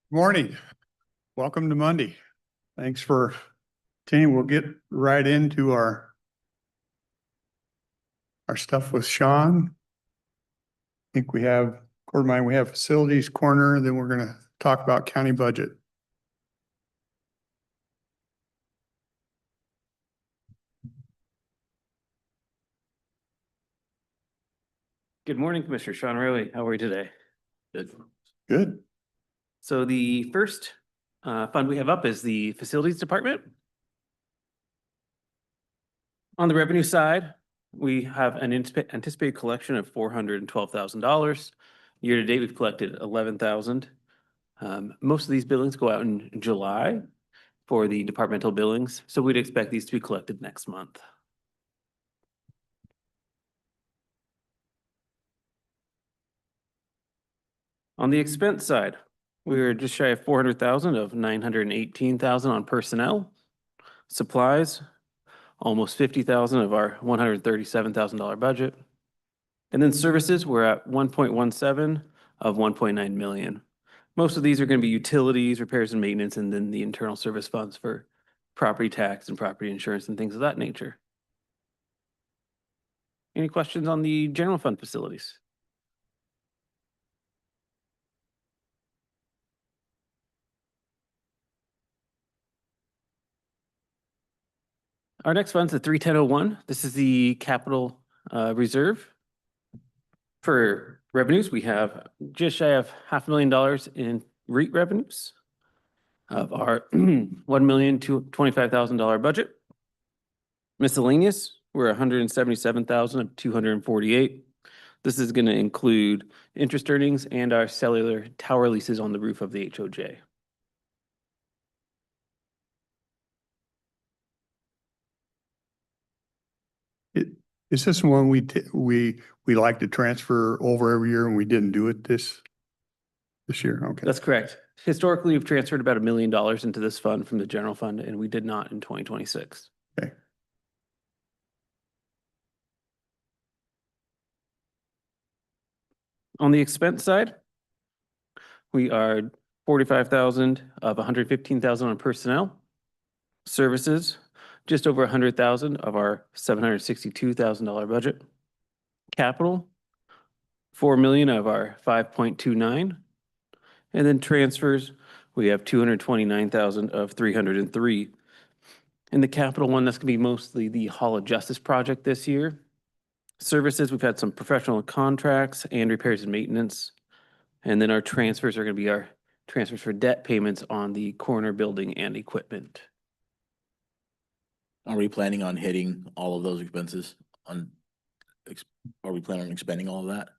Morning. Welcome to Monday. Thanks for attending. We'll get right into our stuff with Sean. I think we have, according to mine, we have facilities corner, then we're going to talk about county budget. Good morning, Commissioner Sean Riley. How are you today? Good. Good. So the first fund we have up is the Facilities Department. On the revenue side, we have an anticipated collection of $412,000. Year to date, we've collected $11,000. Most of these billings go out in July for the departmental billings, so we'd expect these to be collected next month. On the expense side, we were just shy of 400,000 of 918,000 on personnel. Supplies, almost 50,000 of our $137,000 budget. And then services, we're at 1.17 of 1.9 million. Most of these are going to be utilities, repairs and maintenance, and then the internal service funds for property tax and property insurance and things of that nature. Any questions on the general fund facilities? Our next fund's the 31001. This is the capital reserve. For revenues, we have just shy of $500,000 in REIT revenues of our $1,225,000 budget. Miscellaneous, we're 177,000 of 248. This is going to include interest earnings and our cellular tower leases on the roof of the HOJ. Is this one we like to transfer over every year and we didn't do it this year? Okay. That's correct. Historically, we've transferred about $1 million into this fund from the general fund, and we did not in 2026. Okay. On the expense side, we are 45,000 of 115,000 on personnel. Services, just over 100,000 of our $762,000 budget. Capital, 4 million of our 5.29. And then transfers, we have 229,000 of 303. And the capital one, that's gonna be mostly the Hall of Justice project this year. Services, we've had some professional contracts and repairs and maintenance. And then our transfers are gonna be our transfers for debt payments on the corner building and equipment. Are we planning on hitting all of those expenses are we planning on expending all of that?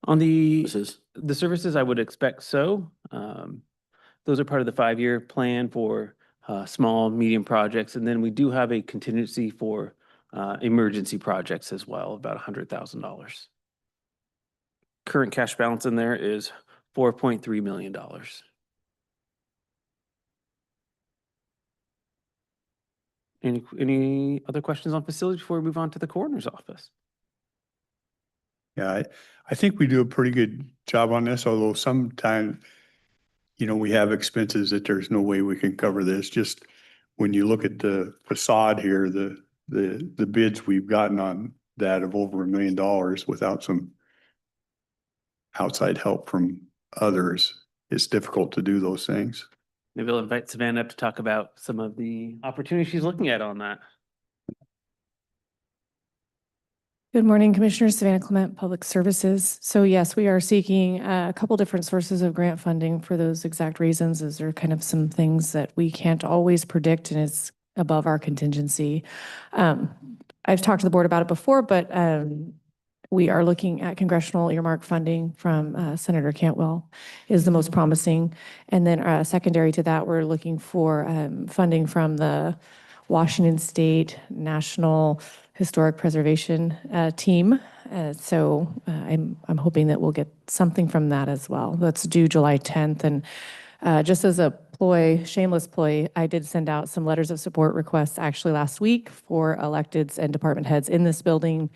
On the Services? services, I would expect so. Those are part of the 5-year plan for small, medium projects. And then we do have a contingency for emergency projects as well, about $100,000. Current cash balance in there is $4.3 million. Any other questions on facilities before we move on to the coroner's office? Yeah, I think we do a pretty good job on this, although sometimes, we have expenses that there's no way we can cover this. Just when you look at the facade here, the bids we've gotten on that of over $1 million without some outside help from others, it's difficult to do those things. Maybe I'll invite Savannah up to talk about some of the opportunities she's looking at on that. Good morning, Commissioner. Savannah Clement, Public Services. So yes, we are seeking a couple different sources of grant funding for those exact reasons. Those are kind of some things that we can't always predict and it's above our contingency. I've talked to the board about it before, but we are looking at congressional earmark funding from Senator Cantwell is the most promising. And then secondary to that, we're looking for funding from the Washington State National Historic Preservation team. So I'm hoping that we'll get something from that as well. That's due July 10th. And just as a ploy, shameless ploy, I did send out some letters of support requests actually last week for electeds and department heads in this building.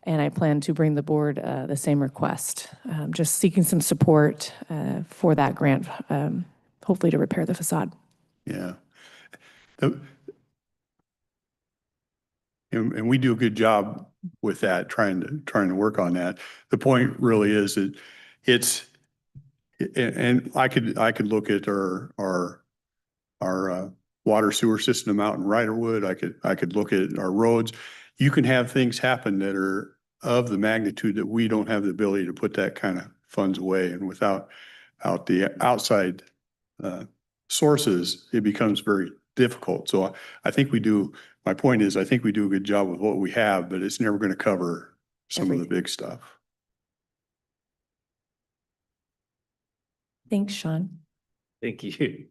And I plan to bring the board the same request, just seeking some support for that grant hopefully to repair the facade. Yeah. The- And we do a good job with that, trying to work on that. The point really is that it's, and I could look at our water sewer system out in Riderwood. I could look at our roads. You can have things happen that are of the magnitude that we don't have the ability to put that kind of funds away. And without the outside sources, it becomes very difficult. So I think we do, my point is, I think we do a good job with what we have, but it's never going to cover some of the Everything. big stuff. Thanks, Sean. Thank you.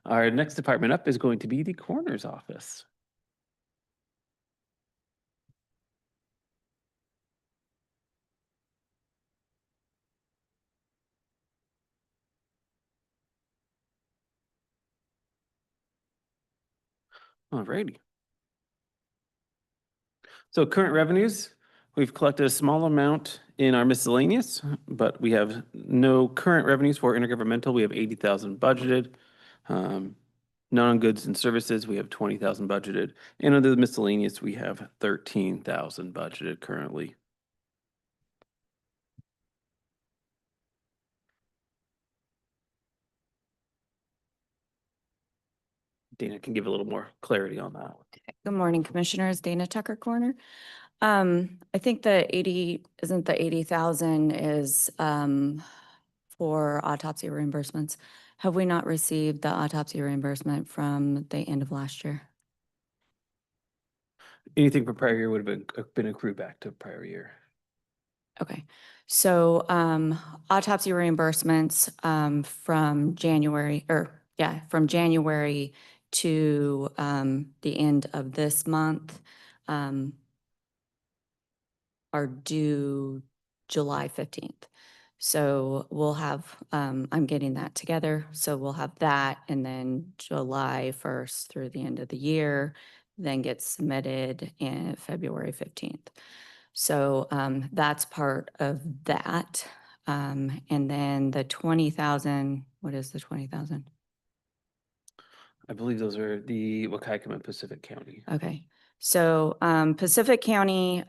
Our next department up is going to be the coroner's office. Alrighty. So current revenues, we've collected a small amount in our miscellaneous, but we have no current revenues for intergovernmental. We have 80,000 budgeted. None on goods and services, we have 20,000 budgeted. And under the miscellaneous, we have 13,000 budgeted currently. Dana can give a little more clarity on that. Good morning, Commissioners. Dana Tucker, Coroner. I think the 80,000 is for autopsy reimbursements. Have we not received the autopsy reimbursement from the end of last year? Anything for prior year would have been accrued back to prior year. Okay, so autopsy reimbursements from January, from January to the end of this month are due July 15th. So we'll have, I'm getting that together. So we'll have that, and then July 1st through the end of the year, then gets submitted in February 15th. So that's part of that. And then the 20,000, what is the 20,000? I believe those are the Wahkiakum and Pacific County. Okay, so Pacific County,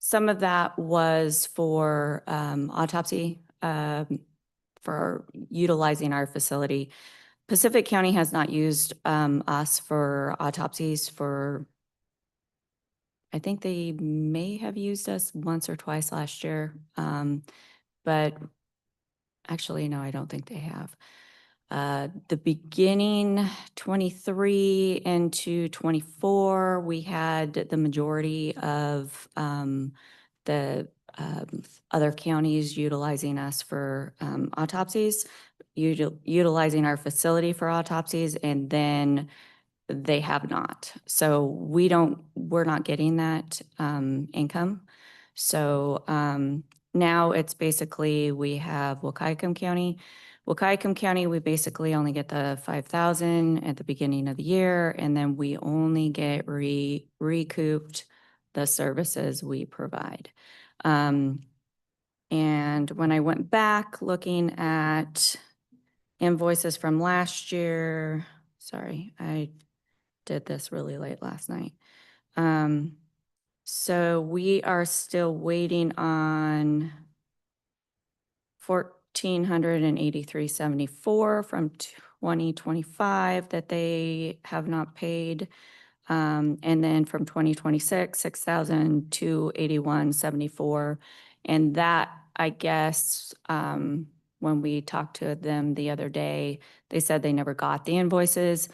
some of that was for autopsy, for utilizing our facility. Pacific County has not used us for autopsies for, I think they may have used us once or twice last year, but actually, no, I don't think they have. The beginning 23 into 24, we had the majority of the other counties utilizing us for autopsies, utilizing our facility for autopsies, and then they have not. So we're not getting that income. So now it's basically, we have Wahkiakum County. Wahkiakum County, we basically only get the 5,000 at the beginning of the year, and then we only get recouped the services we provide. And when I went back looking at invoices from last year, sorry, I did this really late last night. So we are still waiting on 1,483.74 from 2025 that they have not paid. And then from 2026, 6,281.74. And that, I guess, when we talked to them the other day, they said they never got the invoices.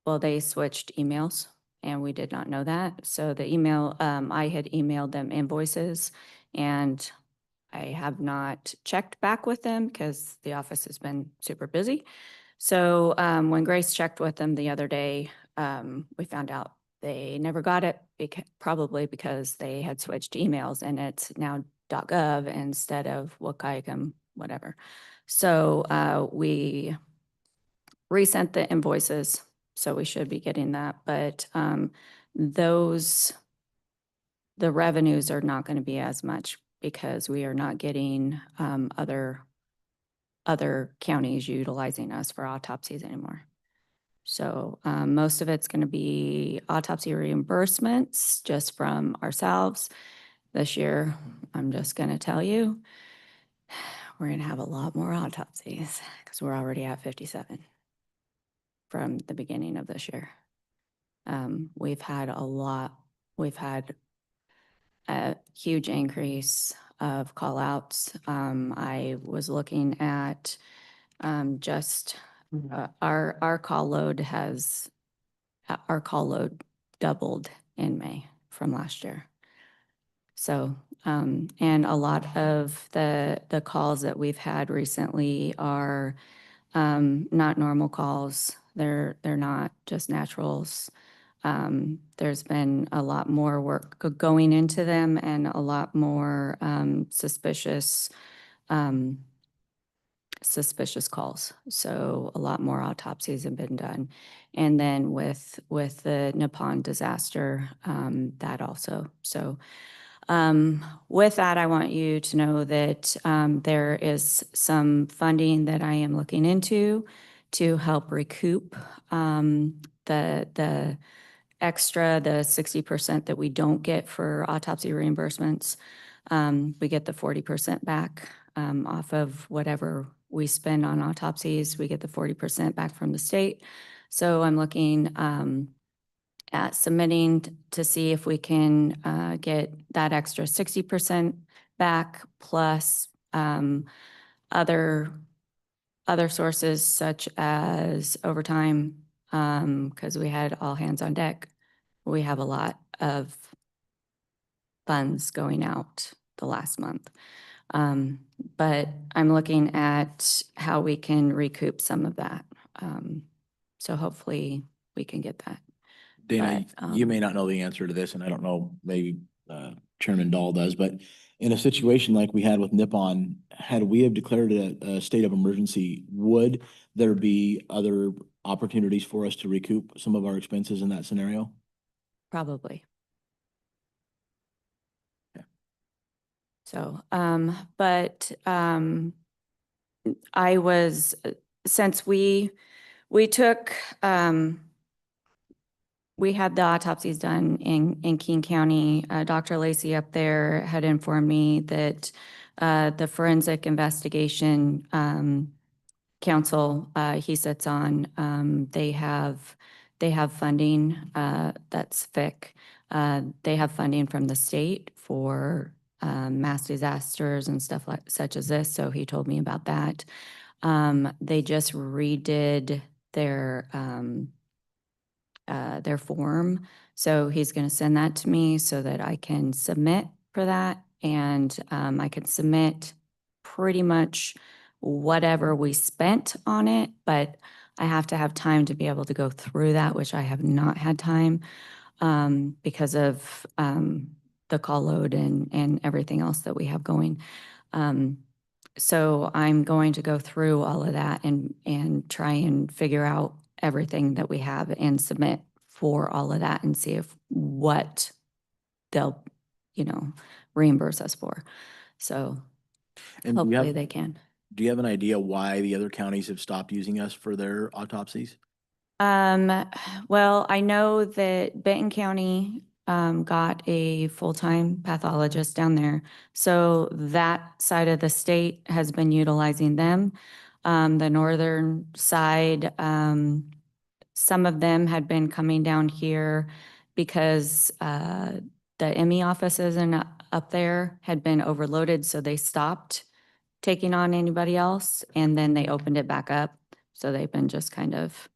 Well, they switched emails and we did not know that. So the email, I had emailed them invoices, and I have not checked back with them because the office has been super busy. So when Grace checked with them the other day, we found out they never got it, probably because they had switched emails and it's now .gov instead of Wahkiakum, whatever. So we resent the invoices, so we should be getting that. But the revenues are not going to be as much because we are not getting other other counties utilizing us for autopsies anymore. So most of it's going to be autopsy reimbursements just from ourselves. This year, I'm just going to tell you, we're going to have a lot more autopsies because we're already at 57 from the beginning of this year. We've had a huge increase of call outs. I was looking at just our call load doubled in May from last year. So, and a lot of the calls that we've had recently are not normal calls. They're not just naturals. There's been a lot more work going into them and a lot more suspicious calls. So a lot more autopsies have been done. And then with the Nippon disaster, that also. So with that, I want you to know that there is some funding that I am looking into to help recoup the extra, the 60% that we don't get for autopsy reimbursements. We get the 40% back off of whatever we spend on autopsies. We get the 40% back from the state. So I'm looking at submitting to see if we can get that extra 60% back plus other sources such as overtime, because we had all hands on deck. We have a lot of funds going out the last month. But I'm looking at how we can recoup some of that. So hopefully we can get that. Dana, But, you may not know the answer to this, and I don't know, maybe Chairman Dahl does, but in a situation like we had with Nippon, had we have declared a state of emergency, would there be other opportunities for us to recoup some of our expenses in that scenario? Probably. Yeah. So, I was, since we took, we had the autopsies done in King County. Dr. Lacey up there had informed me that the forensic investigation council he sits on, they have funding that's FIC. They have funding from the state for mass disasters and stuff like such as this. So he told me about that. They just redid their form. So he's going to send that to me so that I can submit for that. And I can submit pretty much whatever we spent on it, but I have to have time to be able to go through that, which I have not had time because of the call load and everything else that we have going. So I'm going to go through all of that and try and figure out everything that we have and submit for all of that and see if what they'll, reimburse us for. So And hopefully they can. do you have an idea why the other counties have stopped using us for their autopsies? Well, I know that Benton County got a full-time pathologist down there. So that side of the state has been utilizing them. The northern side, some of them had been coming down here because the ME offices up there had been overloaded, so they stopped taking on anybody else, and then they opened it back up. So they've been just kind of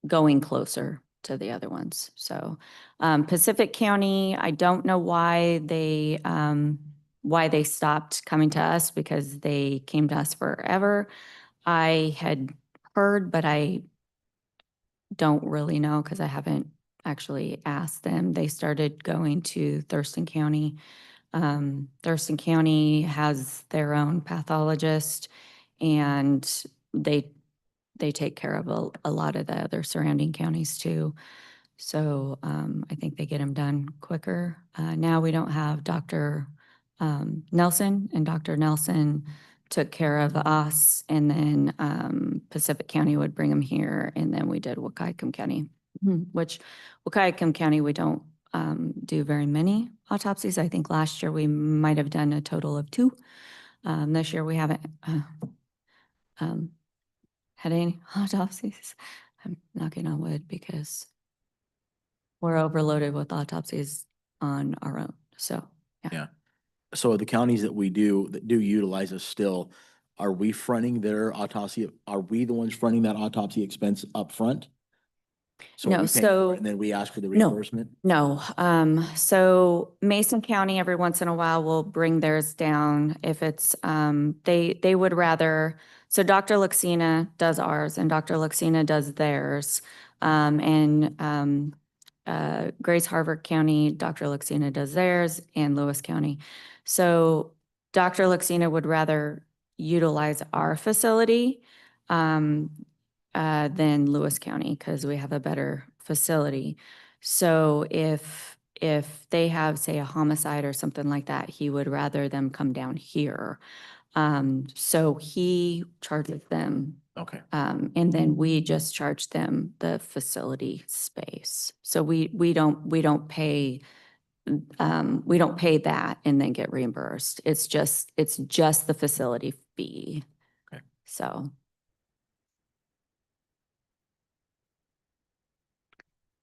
going closer to the other ones. So Pacific County, I don't know why they stopped coming to us, because they came to us forever. I had heard, but I don't really know because I haven't actually asked them. They started going to Thurston County. Thurston County has their own pathologist, and they take care of a lot of the other surrounding counties too. So I think they get them done quicker. Now we don't have Dr. Nelson, and Dr. Nelson took care of us, and then Pacific County would bring them here, and then we did Wahkiakum County, which Wahkiakum County, we don't do very many autopsies. I think last year we might have done a total of 2. This year we haven't had any autopsies. I'm knocking on wood because we're overloaded with autopsies on our own. So, Yeah. So the counties that do utilize us still, are we fronting their autopsy? Are we the ones fronting that autopsy expense up front? So No, we pay for so- it and then we ask for the No. reimbursement? No, so Mason County, every once in a while, will bring theirs down if it's, they would rather, so Dr. Luxina does ours and Dr. Luxina does theirs. Grace Harvard County, Dr. Luxina does theirs, and Lewis County. So Dr. Luxina would rather utilize our facility than Lewis County because we have a better facility. So if they have, say, a homicide or something like that, he would rather them come down here. So he charges them, Okay. and then we just charge them the facility space. So we don't pay that and then get reimbursed. It's just the facility fee. Okay. So.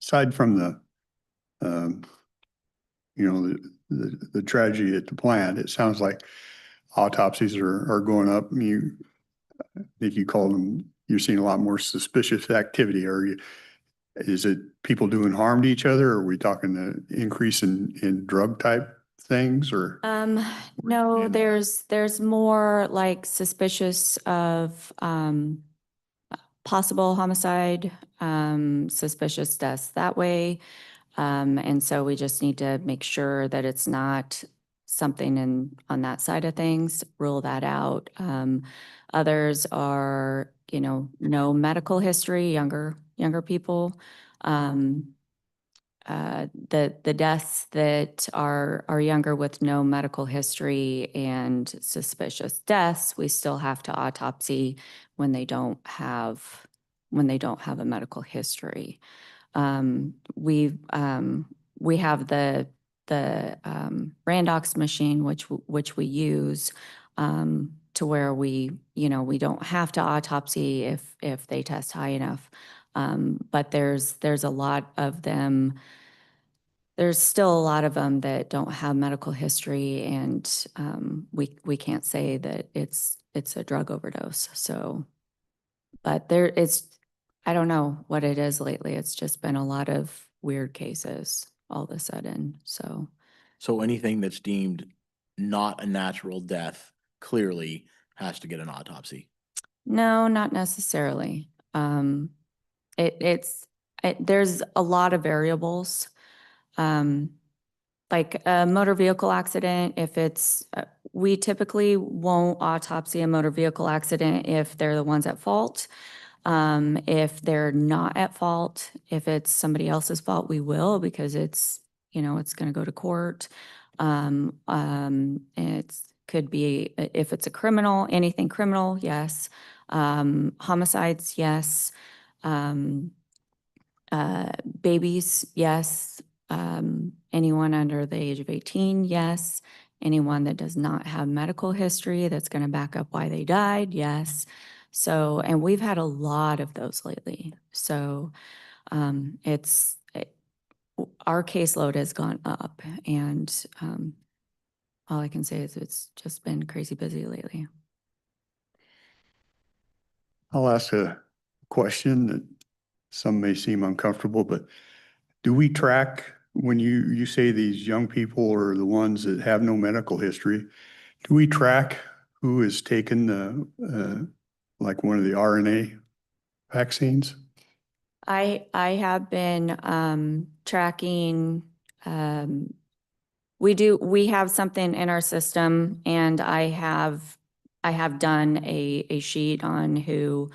Aside from the, the tragedy at the plant, it sounds like autopsies are going up. I think you called them, you're seeing a lot more suspicious activity. Is it people doing harm to each other? Or are we talking the increase in drug type things or? No, there's more like suspicious of, possible homicide, suspicious deaths that way. And so we just need to make sure that it's not something on that side of things, rule that out. Others are, no medical history, younger people. The deaths that are younger with no medical history and suspicious deaths, we still have to autopsy when they don't have a medical history. We have the Randox machine, which we use to where we don't have to autopsy if they test high enough. But there's a lot of them. There's still a lot of them that don't have medical history, and we can't say that it's a drug overdose. So, but I don't know what it is lately. It's just been a lot of weird cases all of a sudden. So anything that's deemed not a natural death clearly has to get an autopsy. no, not necessarily. There's a lot of variables. Like a motor vehicle accident, if it's, we typically won't autopsy a motor vehicle accident if they're the ones at fault. If they're not at fault, if it's somebody else's fault, we will, because it's going to go to court. It could be, if it's a criminal, anything criminal, yes. Homicides, yes. Babies, yes. Anyone under the age of 18, yes. Anyone that does not have medical history that's going to back up why they died, yes. So, and we've had a lot of those lately. So, our caseload has gone up, and all I can say is it's just been crazy busy lately. I'll ask a question that some may seem uncomfortable, but do we track when you say these young people are the ones that have no medical history? Do we track who has taken like one of the RNA vaccines? I have been tracking. We have something in our system, and I have done a sheet on who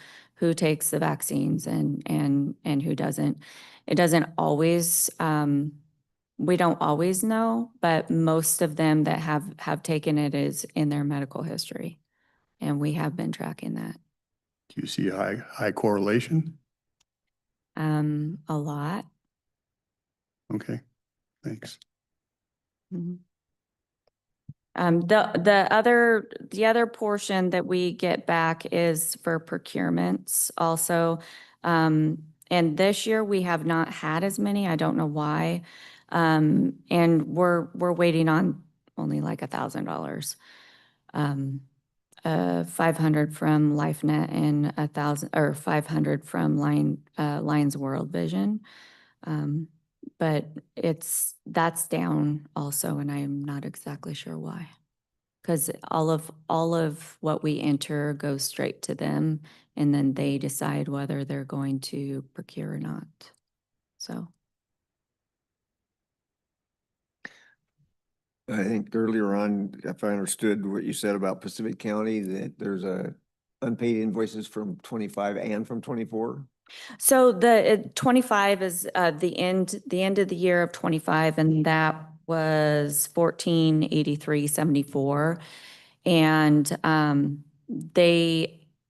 takes the vaccines and who doesn't. It doesn't always, we don't always know, but most of them that have taken it is in their medical history. And we have been tracking that. Do you see a high correlation? A lot. Okay, thanks. Mhm. The other portion that we get back is for procurements also. And this year we have not had as many. I don't know why. And we're waiting on only like $1,000. 500 from LifeNet and 1,000 or 500 from Lions World Vision. But that's down also, and I'm not exactly sure why. Because all of what we enter goes straight to them, and then they decide whether they're going to procure or not. So, I think earlier on, if I understood what you said about Pacific County, that there's unpaid invoices from 25 and from 24. so the 25 is the end of the year of 25, and that was 1483.74. And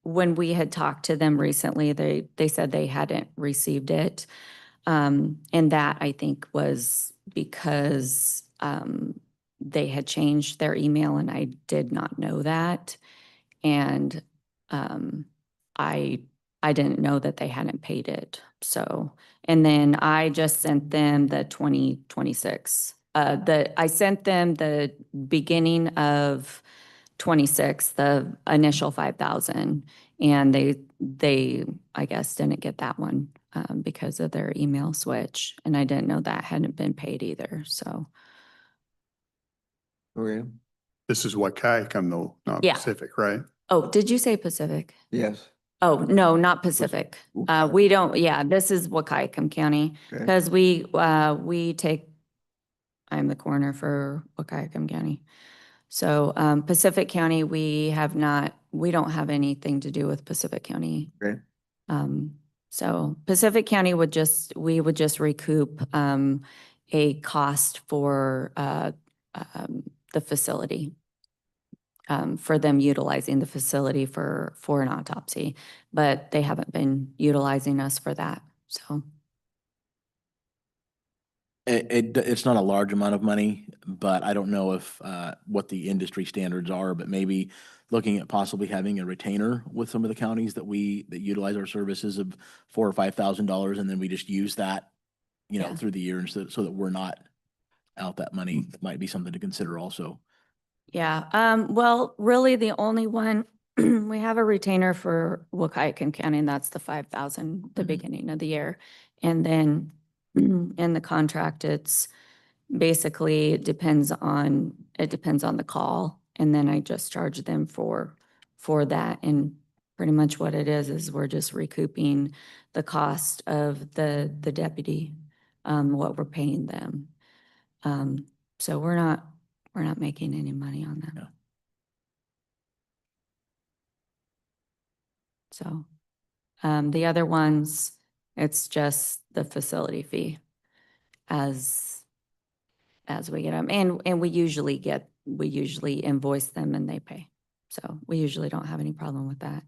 when we had talked to them recently, they said they hadn't received it. And that I think was because they had changed their email and I did not know that. And I didn't know that they hadn't paid it. So, and then I just sent them the 2026. I sent them the beginning of 26, the initial 5,000, and they I guess didn't get that one because of their email switch, and I didn't know that hadn't been paid either. So Okay, This is Waikaika though, not Yeah. Pacific, right? oh, did you say Pacific? yes, Oh, no, not Pacific. We don't, yeah, this is Wahkiakum County, okay, because I'm the coroner for Wahkiakum County. So Pacific County, we don't have anything to do with Pacific County. okay, So Pacific County we would just recoup a cost for the facility. For them utilizing the facility for an autopsy, but they haven't been utilizing us for that, so. It's not a large amount of money, but I don't know if, what the industry standards are, but maybe looking at possibly having a retainer with some of the counties that utilize our services of $4,000 or $5,000, and then we just use that, Yeah. through the year, and so that we're not out that money, might be something to consider also. Yeah, well, really the only one, we have a retainer for Wahkiakum County, and that's the 5,000, the Mhm. beginning of the year. And then in the contract, it's basically, it depends on the call. And then I just charge them for that. And pretty much what it is we're just recouping the cost of the deputy, what we're paying them. So we're not making any money on them. No. So, the other ones, it's just the facility fee as we get them. And we usually invoice them and they pay. So we usually don't have any problem with that.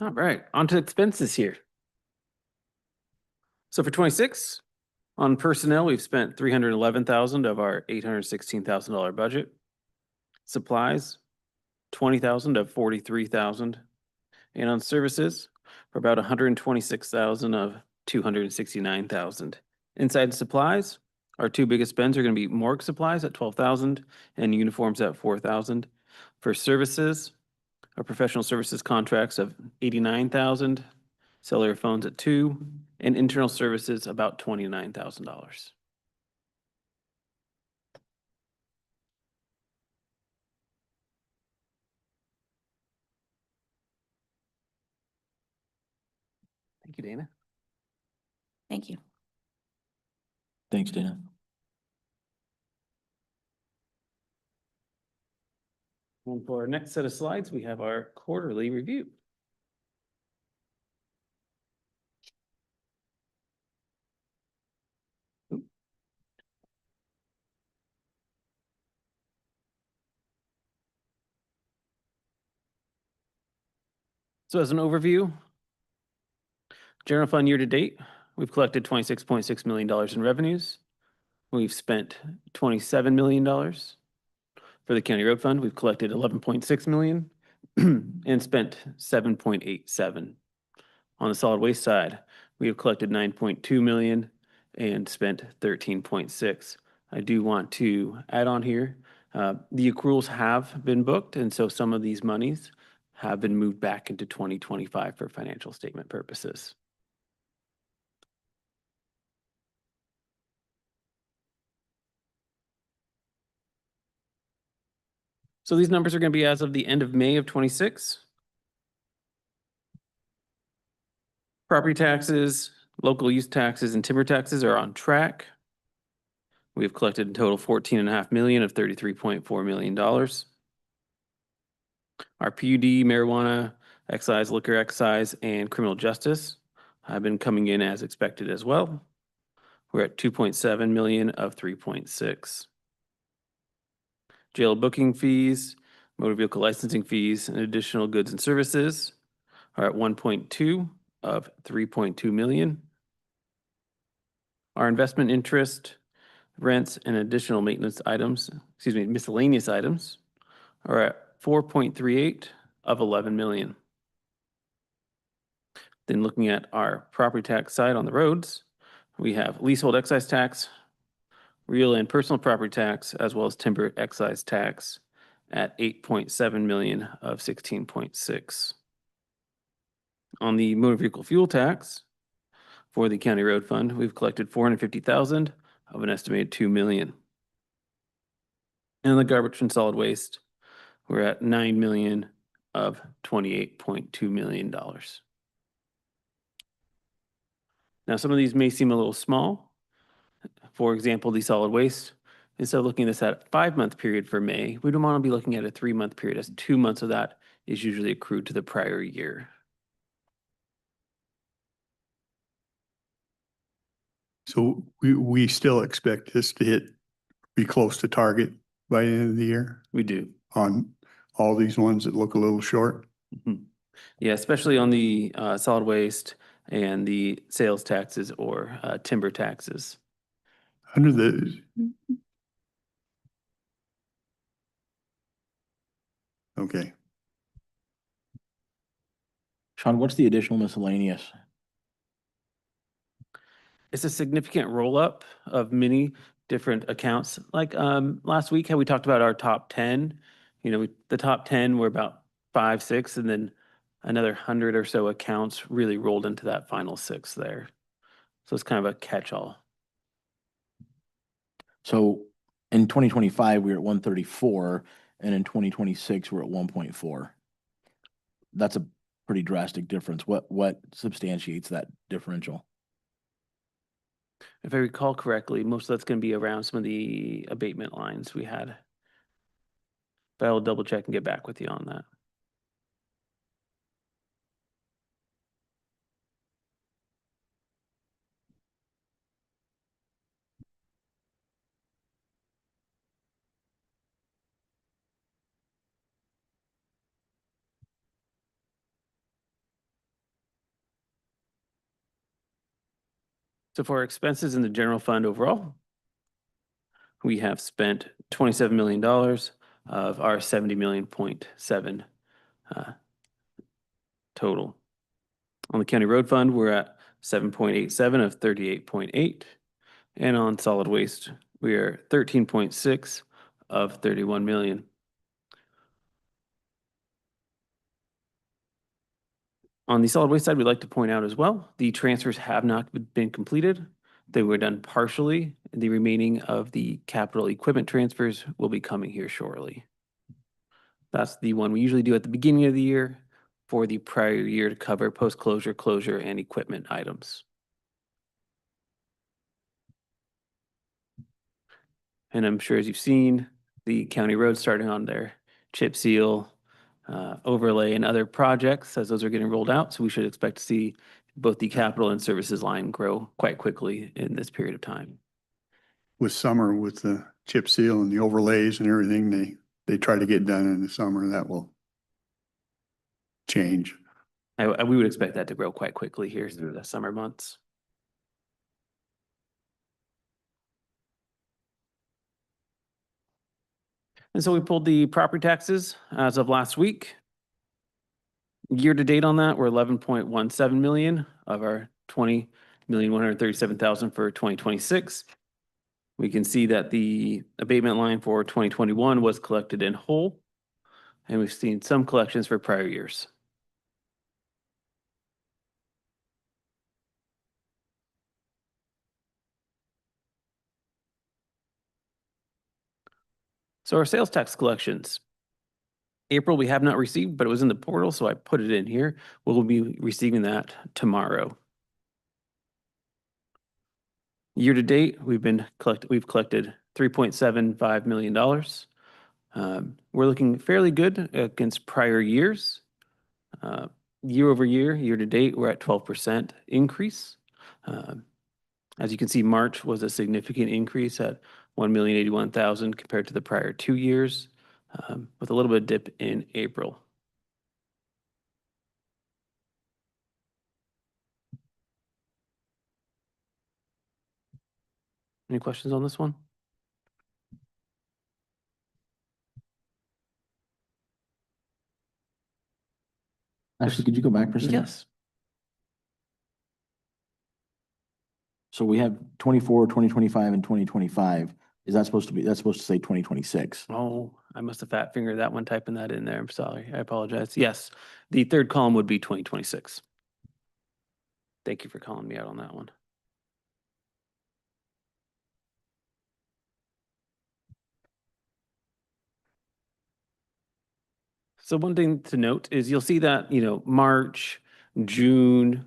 All right, on to expenses here. So for 26, on personnel, we've spent 311,000 of our $816,000 budget. Supplies, 20,000 of 43,000. And on services, for about 126,000 of 269,000. Inside supplies, our two biggest spends are going to be morgue supplies at 12,000 and uniforms at 4,000. For services, our professional services contracts of 89,000, cellular phones at 2, and internal services about $29,000. Thank you, Dana. Thank you. Thanks, Dana. And for our next set of slides, we have our quarterly review. So as an overview, general fund year to date, we've collected $26.6 million in revenues. We've spent $27 million. For the county road fund, we've collected 11.6 million and spent 7.87. On the solid waste side, we have collected 9.2 million and spent 13.6. I do want to add on here, the accruals have been booked, and so some of these monies have been moved back into 2025 for financial statement purposes. So these numbers are going to be as of the end of May of 26. Property taxes, local use taxes, and timber taxes are on track. We have collected in total 14.5 million of $33.4 million. Our PUD, marijuana, excise, liquor excise, and criminal justice have been coming in as expected as well. We're at 2.7 million of 3.6. Jail booking fees, motor vehicle licensing fees, and additional goods and services are at 1.2 of 3.2 million. Our investment interest, rents, and additional maintenance items, miscellaneous items are at 4.38 of 11 million. Then looking at our property tax side on the roads, we have leasehold excise tax, real and personal property tax, as well as timber excise tax at 8.7 million of 16.6. On the motor vehicle fuel tax for the county road fund, we've collected 450,000 of an estimated 2 million. And the garbage and solid waste, we're at 9 million of $28.2 million. Now, some of these may seem a little small. For example, the solid waste, instead of looking at this at a 5-month period for May, we don't want to be looking at a 3-month period, as 2 months of that is usually accrued to the prior year. So we still expect this to be close to target by the end of the year We do. on all these ones that look a little short. Mhm. Yeah, especially on the solid waste and the sales taxes or timber taxes. Under the, okay, Sean, what's the additional miscellaneous? It's a significant roll up of many different accounts. Like last week, how we talked about our top 10, the top 10 were about 5, 6, and then another 100 or so accounts really rolled into that final 6 there. So it's kind of a catch-all. So in 2025, we were at 134, and in 2026, we're at 1.4. That's a pretty drastic difference. What substantiates that differential? If I recall correctly, most of that's going to be around some of the abatement lines we had. But I'll double check and get back with you on that. So for our expenses in the general fund overall, we have spent $27 million of our 70 million.7 total. On the county road fund, we're at 7.87 of 38.8. And on solid waste, we are 13.6 of 31 million. On the solid waste side, we'd like to point out as well, the transfers have not been completed. They were done partially. The remaining of the capital equipment transfers will be coming here shortly. That's the one we usually do at the beginning of the year for the prior year to cover post-closure, closure, and equipment items. And I'm sure as you've seen, the county roads starting on their chip seal, overlay, and other projects as those are getting rolled out. So we should expect to see both the capital and services line grow quite quickly in this period of time. with summer, with the chip seal and the overlays and everything, they try to get done in the summer. That will change. We would expect that to grow quite quickly here through the summer months. And so we pulled the property taxes as of last week. Year to date on that, we're 11.17 million of our 20,137,000 for 2026. We can see that the abatement line for 2021 was collected in whole, and we've seen some collections for prior years. So our sales tax collections. April, we have not received, but it was in the portal, so I put it in here. We'll be receiving that tomorrow. Year to date, we've collected $3.75 million. We're looking fairly good against prior years. Year over year, year to date, we're at 12% increase. As you can see, March was a significant increase at 1,081,000 compared to the prior 2 years, with a little bit of dip in April. Any questions on this one? Actually, could you go back for a second? Yes. So we have 24, 2025, and 2025. Is that supposed to be, that's supposed to say 2026? Oh, I must have fat fingered that one typing that in there. I'm sorry. I apologize. Yes, the third column would be 2026. Thank you for calling me out on that one. So one thing to note is you'll see that, March, June,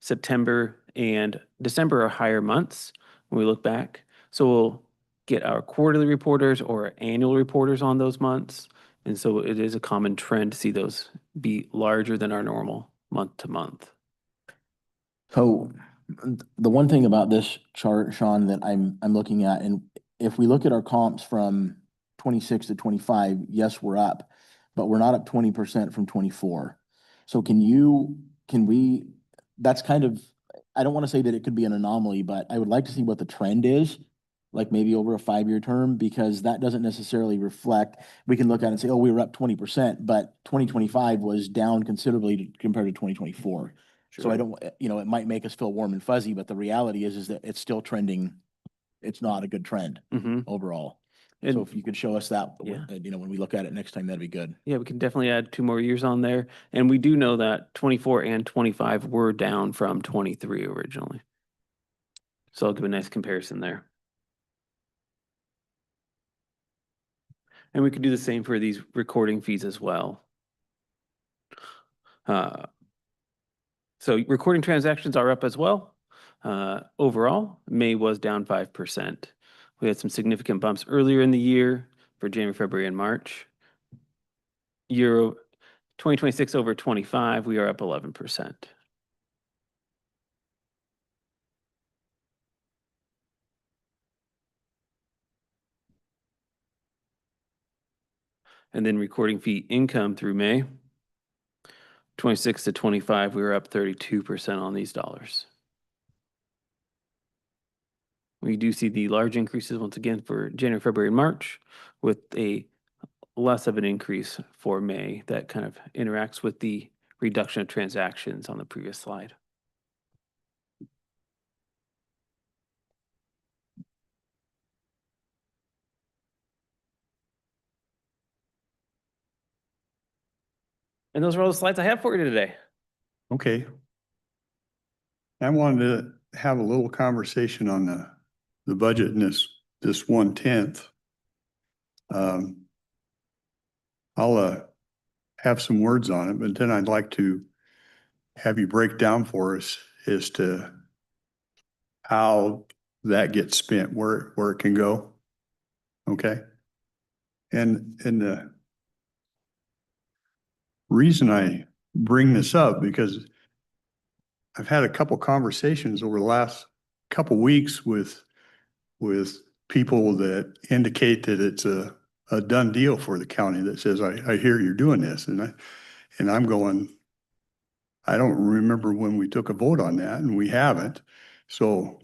September, and December are higher months when we look back. So we'll get our quarterly reporters or annual reporters on those months. And so it is a common trend to see those be larger than our normal month to month. So the one thing about this chart, Sean, that I'm looking at, and if we look at our comps from 26 to 25, yes, we're up, but we're not up 20% from 24. So that's kind of, I don't want to say that it could be an anomaly, but I would like to see what the trend is, like maybe over a 5-year term, because that doesn't necessarily reflect, we can look at it and say, oh, we were up 20%, but 2025 was down considerably compared to 2024. So I don't, it might make us feel warm and fuzzy, but the reality is that it's still trending. It's not a good trend overall. So And if you could show us that, Yeah. when we look at it next time, that'd be good. yeah, we can definitely add 2 more years on there. And we do know that 24 and 25 were down from 23 originally. So I'll give a nice comparison there. And we could do the same for these recording fees as well. So recording transactions are up as well. Overall, May was down 5%. We had some significant bumps earlier in the year for January, February, and March. Year 2026 over 25, we are up 11%. And then recording fee income through May, 26 to 25, we were up 32% on these dollars. We do see the large increases once again for January, February, and March, with a less of an increase for May that kind of interacts with the reduction of transactions on the previous slide. And those are all the slides I have for you today. Okay. I wanted to have a little conversation on the budget in this 1/10. I'll have some words on it, but then I'd like to have you break down for us as to how that gets spent, where it can go. Okay? And the reason I bring this up, because I've had a couple conversations over the last couple weeks with people that indicate that it's a done deal for the county, that says, I hear you're doing this. And I'm going, I don't remember when we took a vote on that, and we haven't. So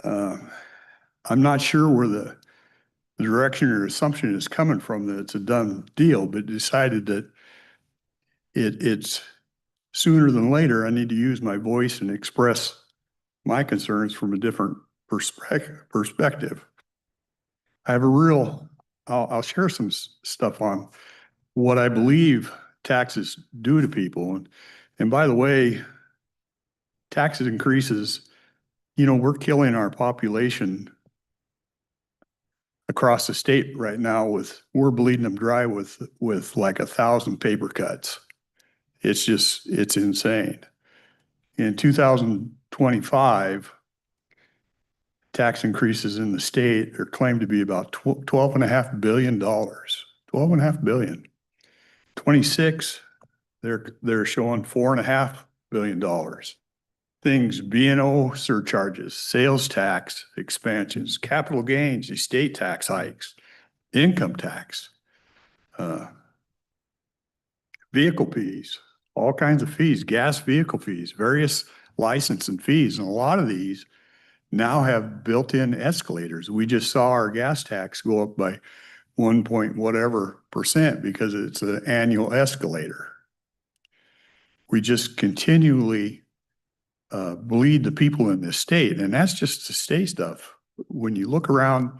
I'm not sure where the direction or assumption is coming from that it's a done deal, but decided that it's sooner than later, I need to use my voice and express my concerns from a different perspective. I have a real, I'll share some stuff on what I believe taxes do to people. And by the way, taxes increases, we're killing our population across the state right now we're bleeding them dry with like 1,000 paper cuts. It's insane. In 2025, tax increases in the state are claimed to be about $12.5 billion. $12.5 billion. 26, they're showing $4.5 billion. Things, B&O surcharges, sales tax expansions, capital gains, estate tax hikes, income tax, vehicle fees, all kinds of fees, gas vehicle fees, various license and fees. And a lot of these now have built-in escalators. We just saw our gas tax go up by 1 point whatever percent because it's an annual escalator. We just continually bleed the people in this state, and that's just the state stuff. When you look around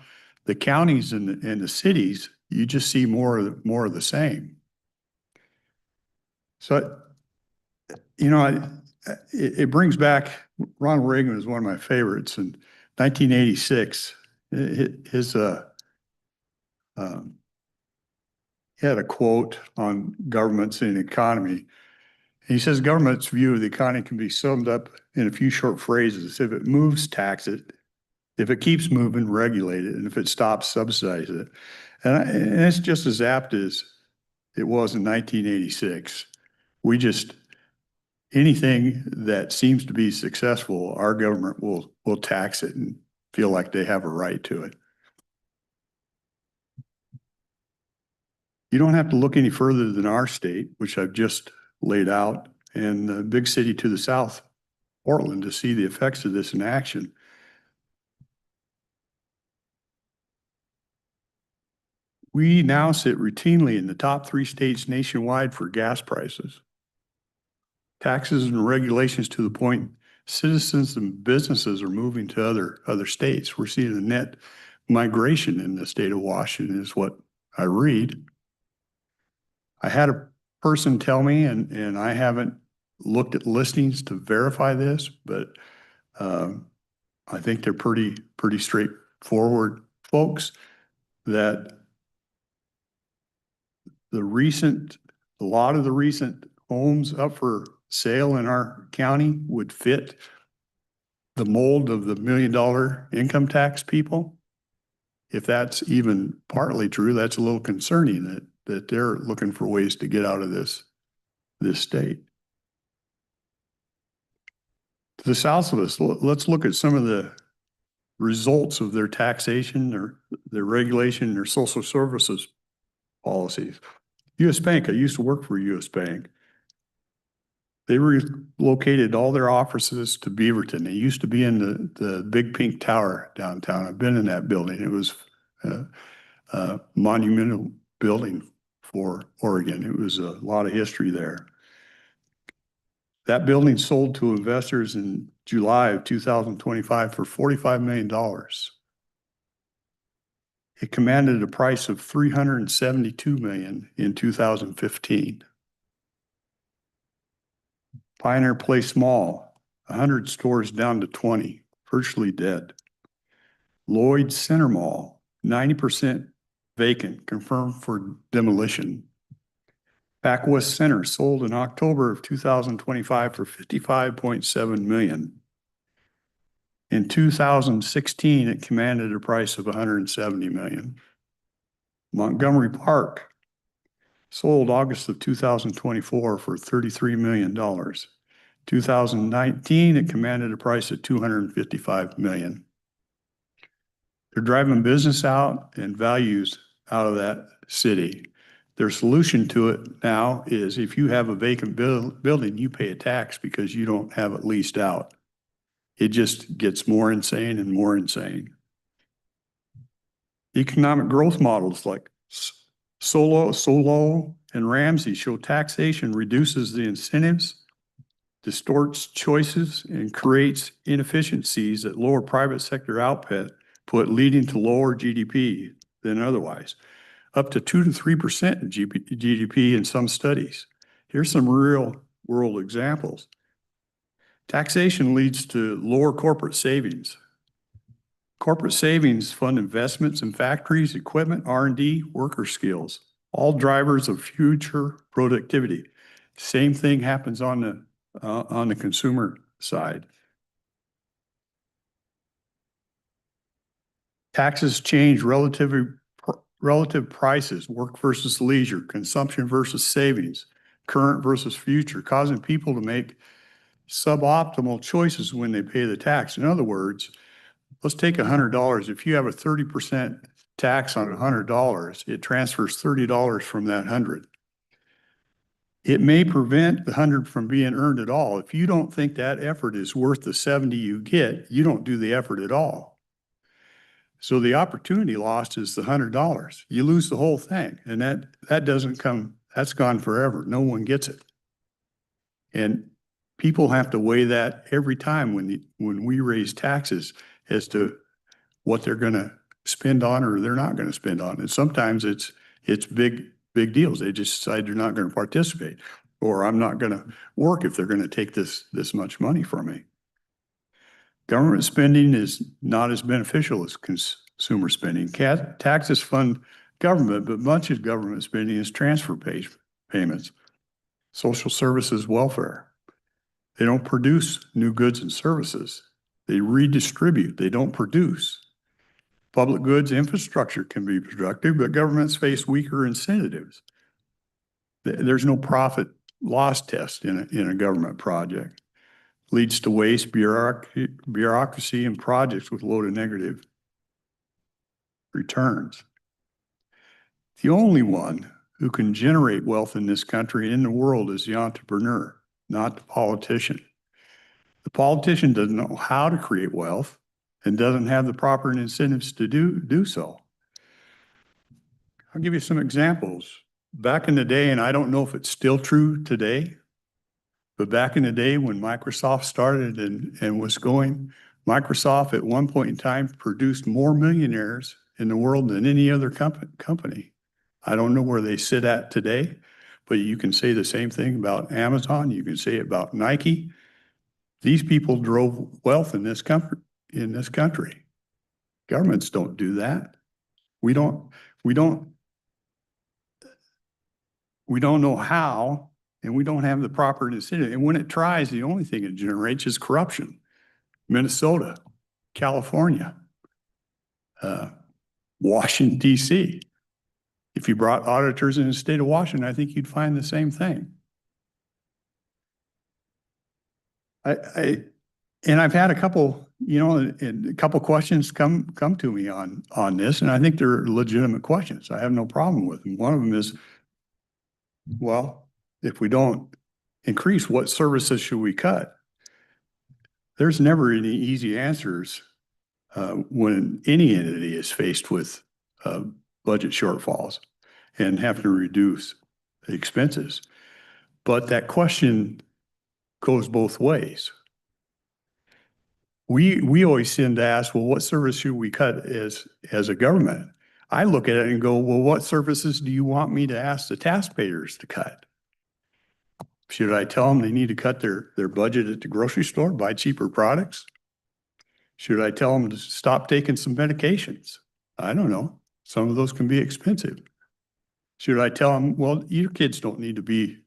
the counties and the cities, you just see more of the same. So, it brings back, Ronald Reagan was one of my favorites. In 1986, he had a quote on governments and economy. He says government's view of the economy can be summed up in a few short phrases. If it moves, tax it. If it keeps moving, regulate it. And if it stops, subsidize it. And it's just as apt as it was in 1986. Anything that seems to be successful, our government will tax it and feel like they have a right to it. You don't have to look any further than our state, which I've just laid out, and the big city to the south, Portland, to see the effects of this in action. We now sit routinely in the top 3 states nationwide for gas prices. Taxes and regulations to the point citizens and businesses are moving to other states. We're seeing a net migration in the state of Washington is what I read. I had a person tell me, and I haven't looked at listings to verify this, but I think they're pretty straightforward folks, that a lot of the recent homes up for sale in our county would fit the mold of the $1 million income tax people. If that's even partly true, that's a little concerning that they're looking for ways to get out of this state. To the south of us, let's look at some of the results of their taxation, their regulation, their social services policies. U.S. Bank, I used to work for U.S. Bank. They relocated all their offices to Beaverton. They used to be in the big pink tower downtown. I've been in that building. It was a monumental building for Oregon. It was a lot of history there. That building sold to investors in July of 2025 for $45 million. It commanded a price of $372 million in 2015. Pioneer Place Mall, 100 stores down to 20, virtually dead. Lloyd Center Mall, 90% vacant, confirmed for demolition. Pac West Center sold in October of 2025 for $55.7 million. In 2016, it commanded a price of $170 million. Montgomery Park sold August of 2024 for $33 million. 2019, it commanded a price of $255 million. They're driving business out and values out of that city. Their solution to it now is if you have a vacant building, you pay a tax because you don't have it leased out. It just gets more insane and more insane. Economic growth models like Solo, and Ramsey show taxation reduces the incentives, distorts choices, and creates inefficiencies that lower private sector output, leading to lower GDP than otherwise, up to 2 to 3% in GDP in some studies. Here's some real world examples. Taxation leads to lower corporate savings. Corporate savings fund investments in factories, equipment, R&D, worker skills, all drivers of future productivity. Same thing happens on the consumer side. Taxes change relative prices, work versus leisure, consumption versus savings, current versus future, causing people to make suboptimal choices when they pay the tax. In other words, let's take $100. If you have a 30% tax on $100, it transfers $30 from that 100. It may prevent the 100 from being earned at all. If you don't think that effort is worth the 70 you get, you don't do the effort at all. So the opportunity lost is the $100. You lose the whole thing, and that doesn't come, that's gone forever. No one gets it. And people have to weigh that every time when we raise taxes as to what they're going to spend on or they're not going to spend on. And sometimes it's big deals. They just decide they're not going to participate, or I'm not going to work if they're going to take this much money from me. Government spending is not as beneficial as consumer spending. Taxes fund government, but much of government spending is transfer payments, social services, welfare. They don't produce new goods and services. They redistribute. They don't produce. Public goods infrastructure can be productive, but governments face weaker incentives. There's no profit loss test in a government project. Leads to waste, bureaucracy, and projects with low to negative returns. The only one who can generate wealth in this country and in the world is the entrepreneur, not the politician. The politician doesn't know how to create wealth and doesn't have the proper incentives to do so. I'll give you some examples. Back in the day, and I don't know if it's still true today, but back in the day when Microsoft started and was going, Microsoft at one point in time produced more millionaires in the world than any other company. I don't know where they sit at today, but you can say the same thing about Amazon. You can say it about Nike. These people drove wealth in this country. Governments don't do that. We don't know how, and we don't have the proper incentive. And when it tries, the only thing it generates is corruption. Minnesota, California, Washington, D.C. If you brought auditors in the state of Washington, I think you'd find the same thing. And I've had a couple, a couple questions come to me on this, and I think they're legitimate questions. I have no problem with them. One of them is, well, if we don't increase, what services should we cut? There's never any easy answers when any entity is faced with budget shortfalls and having to reduce expenses. But that question goes both ways. We always tend to ask, well, what service should we cut as a government? I look at it and go, well, what services do you want me to ask the taxpayers to cut? Should I tell them they need to cut their budget at the grocery store, buy cheaper products? Should I tell them to stop taking some medications? I don't know. Some of those can be expensive. Should I tell them, well, your kids don't need to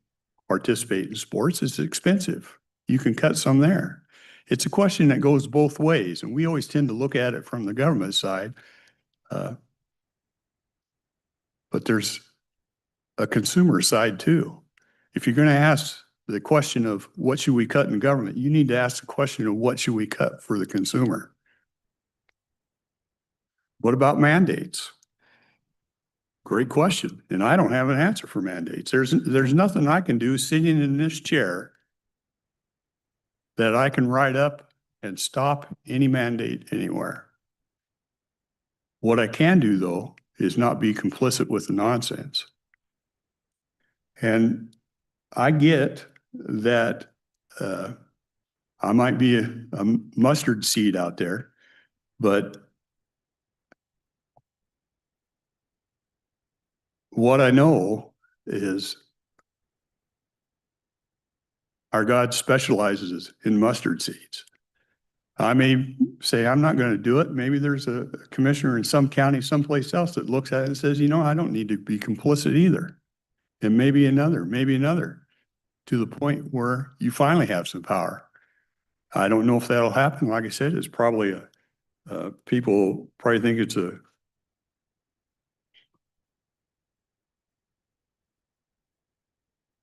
participate in sports. It's expensive. You can cut some there. It's a question that goes both ways, and we always tend to look at it from the government side. But there's a consumer side too. If you're going to ask the question of what should we cut in government, you need to ask the question of what should we cut for the consumer? What about mandates? Great question. And I don't have an answer for mandates. There's nothing I can do sitting in this chair that I can write up and stop any mandate anywhere. What I can do, though, is not be complicit with the nonsense. And I get that I might be a mustard seed out there, but what I know is our God specializes in mustard seeds. I may say, I'm not going to do it. Maybe there's a commissioner in some county, someplace else that looks at it and says, you know, I don't need to be complicit either. And maybe another, to the point where you finally have some power. I don't know if that'll happen. Like I said, it's probably people probably think it's a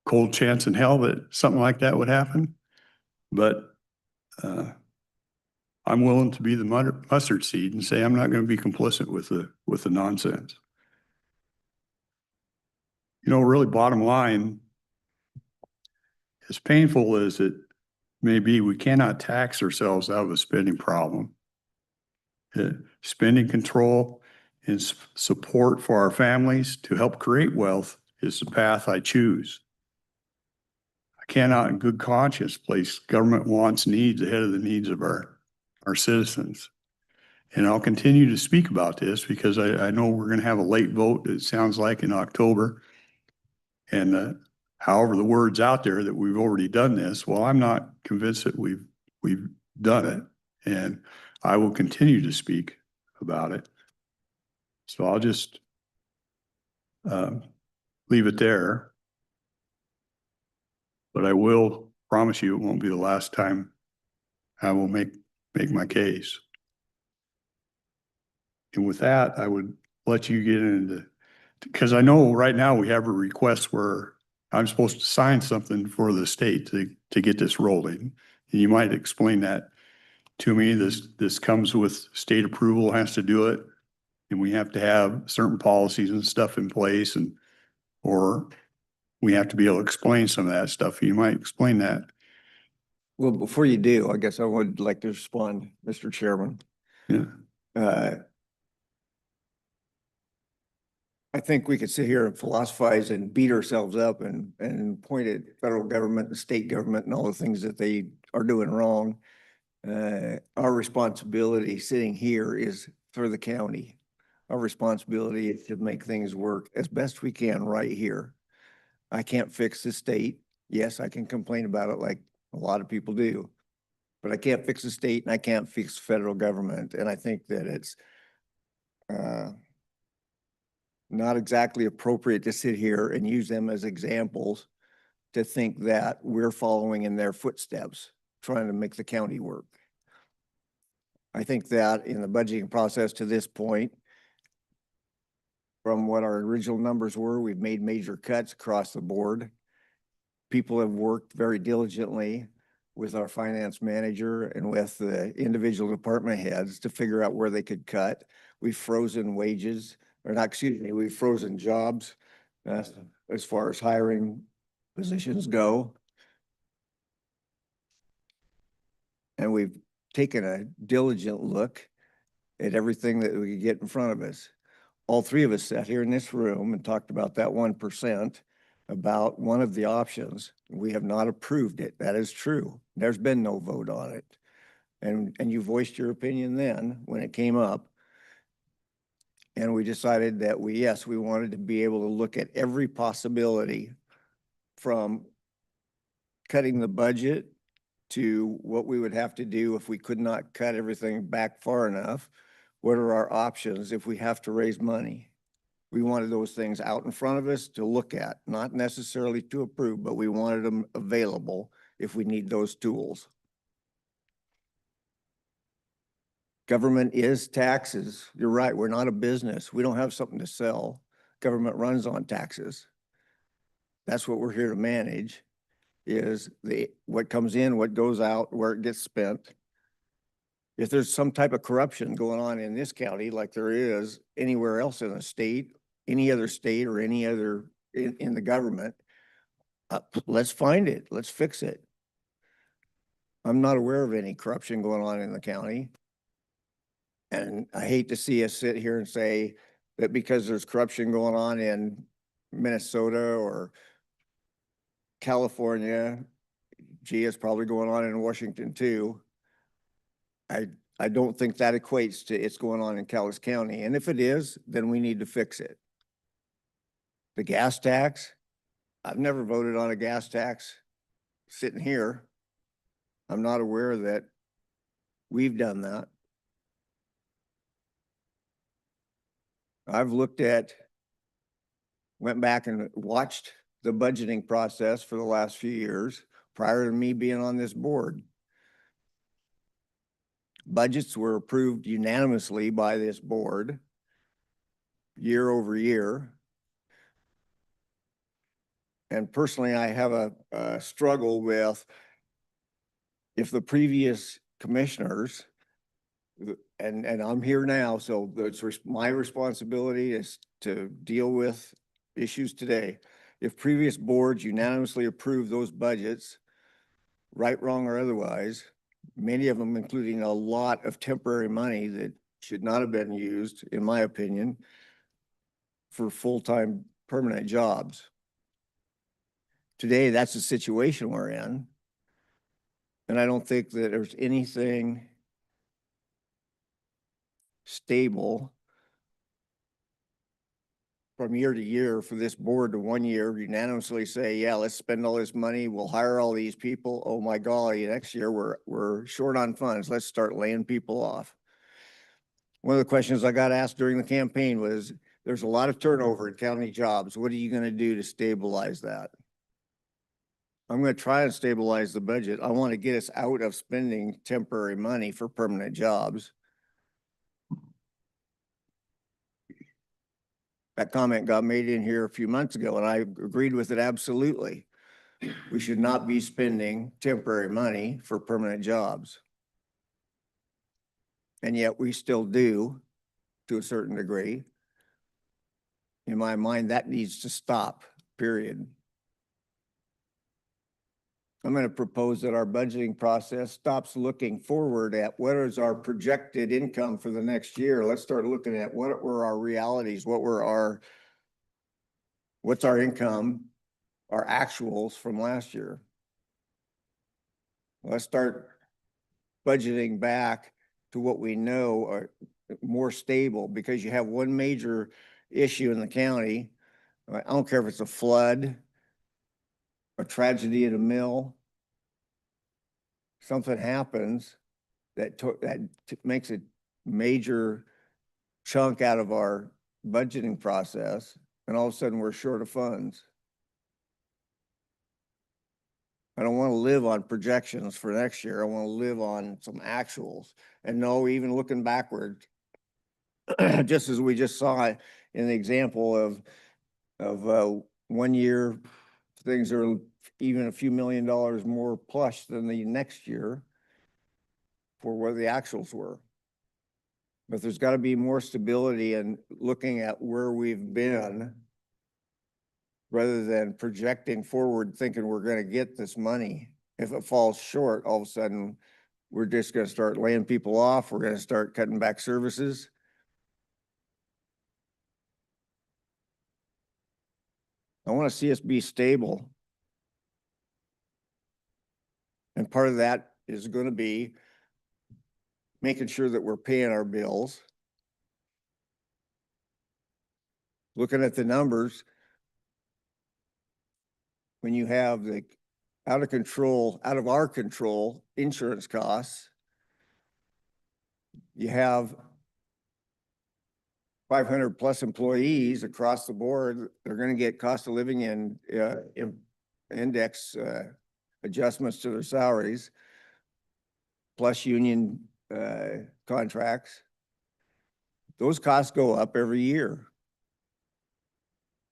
cold chance in hell that something like that would happen. But I'm willing to be the mustard seed and say I'm not going to be complicit with the nonsense. You know, really bottom line, as painful as it may be, we cannot tax ourselves out of a spending problem. Spending control and support for our families to help create wealth is the path I choose. I cannot in good conscience place government wants, needs ahead of the needs of our citizens. And I'll continue to speak about this because I know we're going to have a late vote, it sounds like, in October. And however, the word's out there that we've already done this, well, I'm not convinced that we've done it. And I will continue to speak about it. So I'll just leave it there. But I will promise you it won't be the last time I will make my case. And with that, I would let you get into, because I know right now we have a request where I'm supposed to sign something for the state to get this rolling. And you might explain that to me. This comes with state approval, has to do it. And we have to have certain policies and stuff in place, and or we have to be able to explain some of that stuff. You might explain that. Well, before you do, I guess I would like to respond, Mr. Chairman. Yeah. I think we could sit here and philosophize and beat ourselves up and point at federal government and state government and all the things that they are doing wrong. Our responsibility sitting here is for the county. Our responsibility is to make things work as best we can right here. I can't fix the state. Yes, I can complain about it like a lot of people do, but I can't fix the state and I can't fix the federal government. And I think that it's not exactly appropriate to sit here and use them as examples to think that we're following in their footsteps, trying to make the county work. I think that in the budgeting process to this point, from what our original numbers were, we've made major cuts across the board. People have worked very diligently with our finance manager and with the individual department heads to figure out where they could cut. We've frozen wages, or not, excuse me, we've frozen jobs as far as hiring positions go. And we've taken a diligent look at everything that we could get in front of us. All three of us sat here in this room and talked about that 1%, about one of the options. We have not approved it. That is true. There's been no vote on it. And you voiced your opinion then when it came up. And we decided that we wanted to be able to look at every possibility, from cutting the budget to what we would have to do if we could not cut everything back far enough. What are our options if we have to raise money? We wanted those things out in front of us to look at, not necessarily to approve, but we wanted them available if we need those tools. Government is taxes. You're right. We're not a business. We don't have something to sell. Government runs on taxes. That's what we're here to manage, is what comes in, what goes out, where it gets spent. If there's some type of corruption going on in this county, like there is anywhere else in the state any other state or any other in the government. Let's find it. Let's fix it. I'm not aware of any corruption going on in the county. And I hate to see us sit here and say that because there's corruption going on in Minnesota or California, gee, it's probably going on in Washington too. I don't think that equates to it's going on in Cowlitz County. And if it is, then we need to fix it. The gas tax, I've never voted on a gas tax sitting here. I'm not aware that we've done that. I've went back and watched the budgeting process for the last few years prior to me being on this board. Budgets were approved unanimously by this board year over year. And personally, I have a struggle with if the previous commissioners, and I'm here now, so it's my responsibility is to deal with issues today. If previous boards unanimously approved those budgets, right, wrong, or otherwise, many of them including a lot of temporary money that should not have been used, in my opinion, for full-time permanent jobs. Today, that's the situation we're in. And I don't think that there's anything stable from year to year for this board to 1 year unanimously say, yeah, let's spend all this money. We'll hire all these people. Oh my golly, next year we're short on funds. Let's start laying people off. One of the questions I got asked during the campaign was, there's a lot of turnover in county jobs. What are you going to do to stabilize that? I'm going to try and stabilize the budget. I want to get us out of spending temporary money for permanent jobs. That comment got made in here a few months ago, and I agreed with it absolutely. We should not be spending temporary money for permanent jobs. And yet we still do to a certain degree. In my mind, that needs to stop, period. I'm going to propose that our budgeting process stops looking forward at what is our projected income for the next year. Let's start looking at what were our realities, what's our income, our actuals from last year. Let's start budgeting back to what we know are more stable, because you have one major issue in the county. I don't care if it's a flood, a tragedy at a mill, something happens that makes a major chunk out of our budgeting process, and all of a sudden we're short of funds. I don't want to live on projections for next year. I want to live on some actuals. And no, even looking backward, just as we just saw in the example of 1 year, things are even a few $1 million more plush than the next year for where the actuals were. But there's got to be more stability in looking at where we've been rather than projecting forward thinking we're going to get this money. If it falls short, all of a sudden we're just going to start laying people off. We're going to start cutting back services. I want to see us be stable. And part of that is going to be making sure that we're paying our bills. Looking at the numbers, when you have the out of our control insurance costs, you have 500 plus employees across the board. They're going to get cost of living and index adjustments to their salaries, plus union contracts. Those costs go up every year.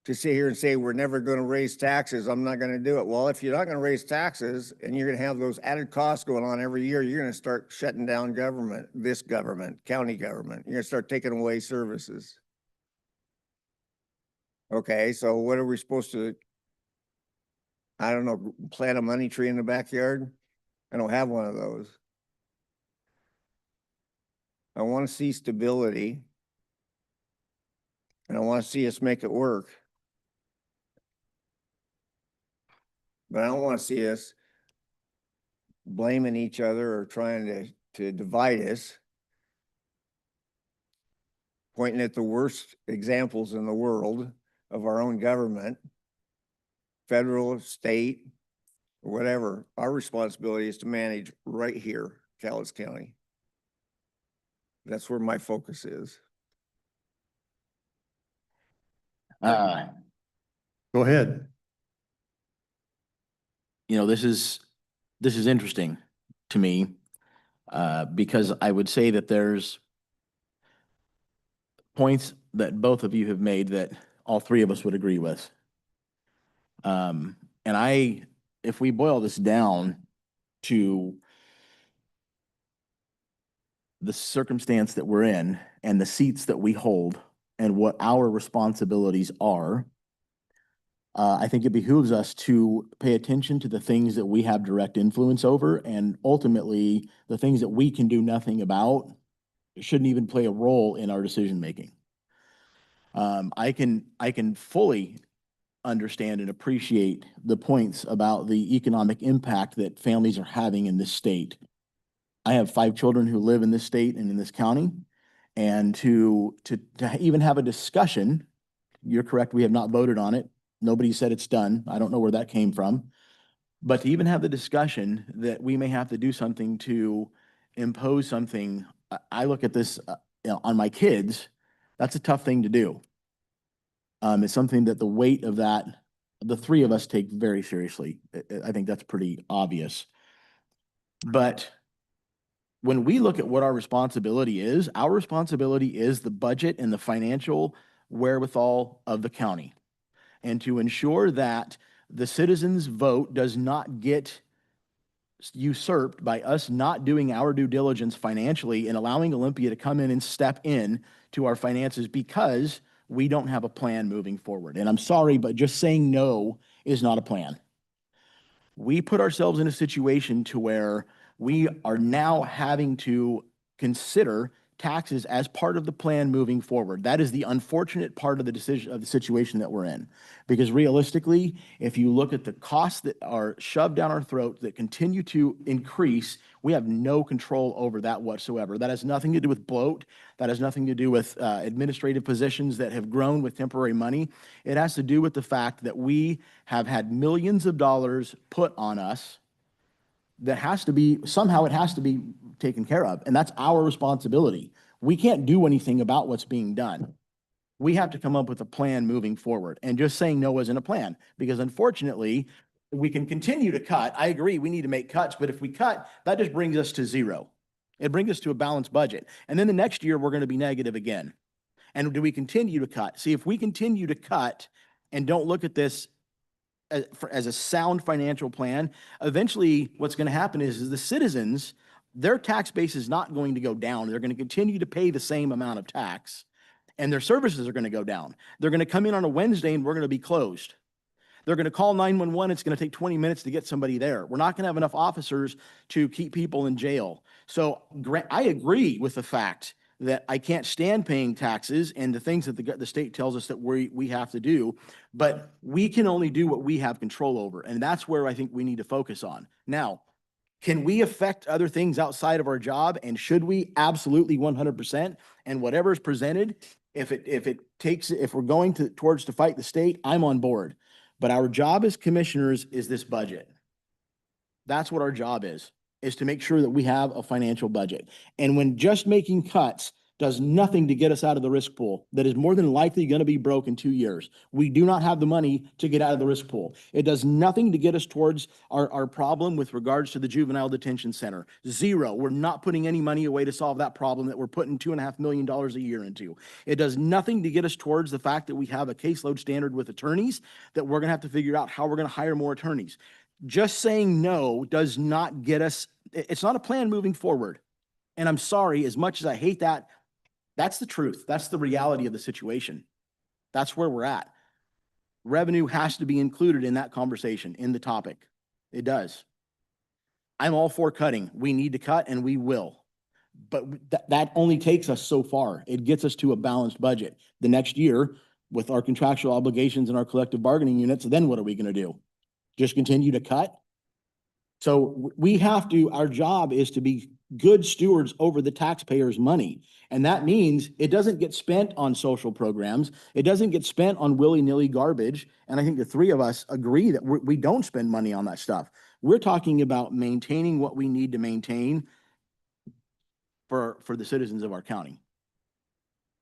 To sit here and say we're never going to raise taxes, I'm not going to do it. Well, if you're not going to raise taxes and you're going to have those added costs going on every year, you're going to start shutting down government, this government, county government. You're going to start taking away services. Okay, so what are we supposed to, I don't know, plant a money tree in the backyard? I don't have one of those. I want to see stability. And I want to see us make it work. But I don't want to see us blaming each other or trying to divide us. Pointing at the worst examples in the world of our own government, federal, state, or whatever. Our responsibility is to manage right here, Cowlitz County. That's where my focus is. Go ahead. You know, this is interesting to me, because I would say that there's points that both of you have made that all three of us would agree with. And if we boil this down to the circumstance that we're in and the seats that we hold and what our responsibilities are, I think it behooves us to pay attention to the things that we have direct influence over, and ultimately the things that we can do nothing about shouldn't even play a role in our decision making. I can fully understand and appreciate the points about the economic impact that families are having in this state. I have 5 children who live in this state and in this county, and to even have a discussion, you're correct, we have not voted on it. Nobody said it's done. I don't know where that came from. But to even have the discussion that we may have to do something to impose something, I look at this on my kids, that's a tough thing to do. It's something that the weight of that, the three of us take very seriously. I think that's pretty obvious. But when we look at what our responsibility is the budget and the financial wherewithal of the county, and to ensure that the citizens' vote does not get usurped by us not doing our due diligence financially and allowing Olympia to come in and step in to our finances because we don't have a plan moving forward. And I'm sorry, but just saying no is not a plan. We put ourselves in a situation to where we are now having to consider taxes as part of the plan moving forward. That is the unfortunate part of the decision of the situation that we're in. Because realistically, if you look at the costs that are shoved down our throat that continue to increase, we have no control over that whatsoever. That has nothing to do with bloat. That has nothing to do with administrative positions that have grown with temporary money. It has to do with the fact that we have had millions of dollars put on us that has to be, somehow it has to be taken care of. And that's our responsibility. We can't do anything about what's being done. We have to come up with a plan moving forward. And just saying no isn't a plan, because unfortunately, we can continue to cut. I agree, we need to make cuts, but if we cut, that just brings us to zero. It brings us to a balanced budget. And then the next year, we're going to be negative again. And do we continue to cut? See, if we continue to cut and don't look at this as a sound financial plan, eventually what's going to happen is the citizens, their tax base is not going to go down. They're going to continue to pay the same amount of tax, and their services are going to go down. They're going to come in on a Wednesday and we're going to be closed. They're going to call 911. It's going to take 20 minutes to get somebody there. We're not going to have enough officers to keep people in jail. So I agree with the fact that I can't stand paying taxes and the things that the state tells us that we have to do, but we can only do what we have control over. And that's where I think we need to focus on. Now, can we affect other things outside of our job? And should we? Absolutely 100%. And whatever is presented, if we're going towards to fight the state, I'm on board. But our job as commissioners is this budget. That's what our job is to make sure that we have a financial budget. And when just making cuts does nothing to get us out of the risk pool that is more than likely going to be broke in 2 years, we do not have the money to get out of the risk pool. It does nothing to get us towards our problem with regards to the juvenile detention center. Zero. We're not putting any money away to solve that problem that we're putting $2.5 million a year into. It does nothing to get us towards the fact that we have a caseload standard with attorneys that we're going to have to figure out how we're going to hire more attorneys. Just saying no does not get us, it's not a plan moving forward. And I'm sorry, as much as I hate that, that's the truth. That's the reality of the situation. That's where we're at. Revenue has to be included in that conversation, in the topic. It does. I'm all for cutting. We need to cut and we will. But that only takes us so far. It gets us to a balanced budget. The next year, with our contractual obligations and our collective bargaining units, then what are we gonna do? Just continue to cut? So we have to, our job is to be good stewards over the taxpayers' money. And that means it doesn't get spent on social programs. It doesn't get spent on willy-nilly garbage. And I think the three of us agree that we don't spend money on that stuff. We're talking about maintaining what we need to maintain for the citizens of our county.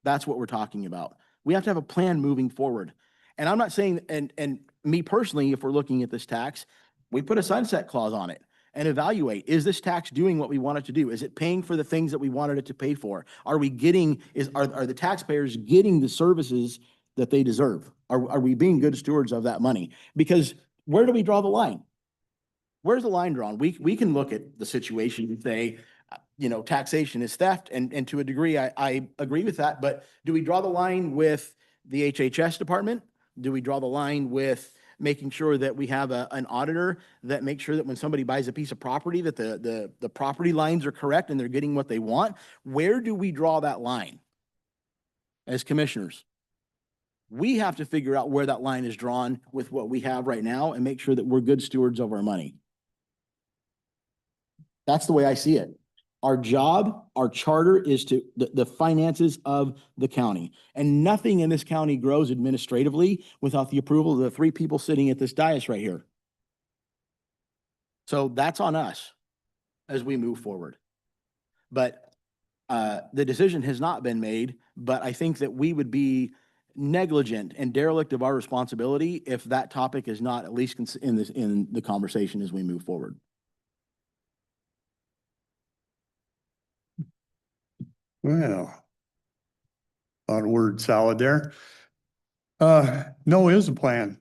That's what we're talking about. We have to have a plan moving forward. And I'm not saying, and me personally, if we're looking at this tax, we put a sunset clause on it and evaluate, is this tax doing what we want it to do? Is it paying for the things that we wanted it to pay for? Are we getting, are the taxpayers getting the services that they deserve? Are we being good stewards of that money? Because where do we draw the line? Where's the line drawn? We can look at the situation and say, taxation is theft. And to a degree, I agree with that. But do we draw the line with the HHS department? Do we draw the line with making sure that we have an auditor that makes sure that when somebody buys a piece of property, that the property lines are correct and they're getting what they want? Where do we draw that line as commissioners? We have to figure out where that line is drawn with what we have right now and make sure that we're good stewards of our money. That's the way I see it. Our job, our charter is to the finances of the county. And nothing in this county grows administratively without the approval of the three people sitting at this dais right here. So that's on us as we move forward. But the decision has not been made, but I think that we would be negligent and derelict of our responsibility if that topic is not at least in the conversation as we move forward. Well, a lot of word salad there. No is a plan.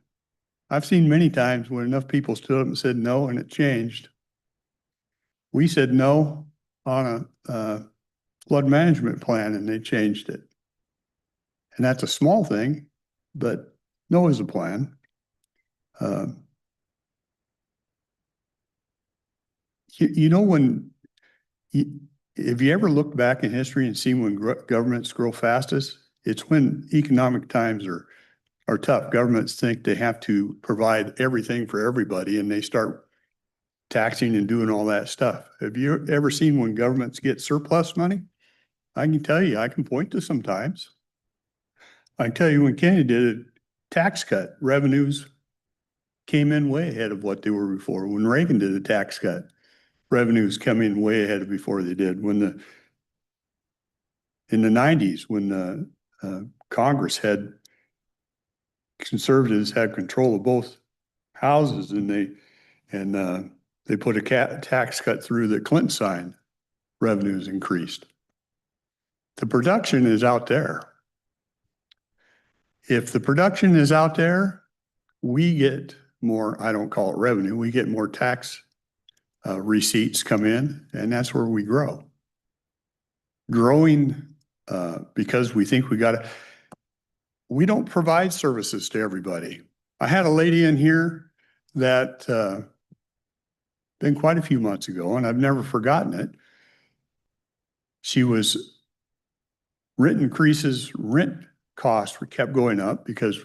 I've seen many times when enough people stood up and said no, and it changed. We said no on a flood management plan, and they changed it. And that's a small thing, but no is a plan. If you ever look back in history and seen when governments grow fastest, it's when economic times are tough. Governments think they have to provide everything for everybody, and they start taxing and doing all that stuff. Have you ever seen when governments get surplus money? I can tell you, I can point to sometimes. I can tell you when Kennedy did a tax cut, revenues came in way ahead of what they were before. When Reagan did a tax cut, revenues come in way ahead of before they did. In the 90s, when the Congress had conservatives had control of both houses, and they put a tax cut through that Clinton signed, revenues increased. The production is out there. If the production is out there, we get more, I don't call it revenue, we get more tax receipts come in, and that's where we grow. Growing because we think we don't provide services to everybody. I had a lady in here that been quite a few months ago, and I've never forgotten it. She was rent costs kept going up because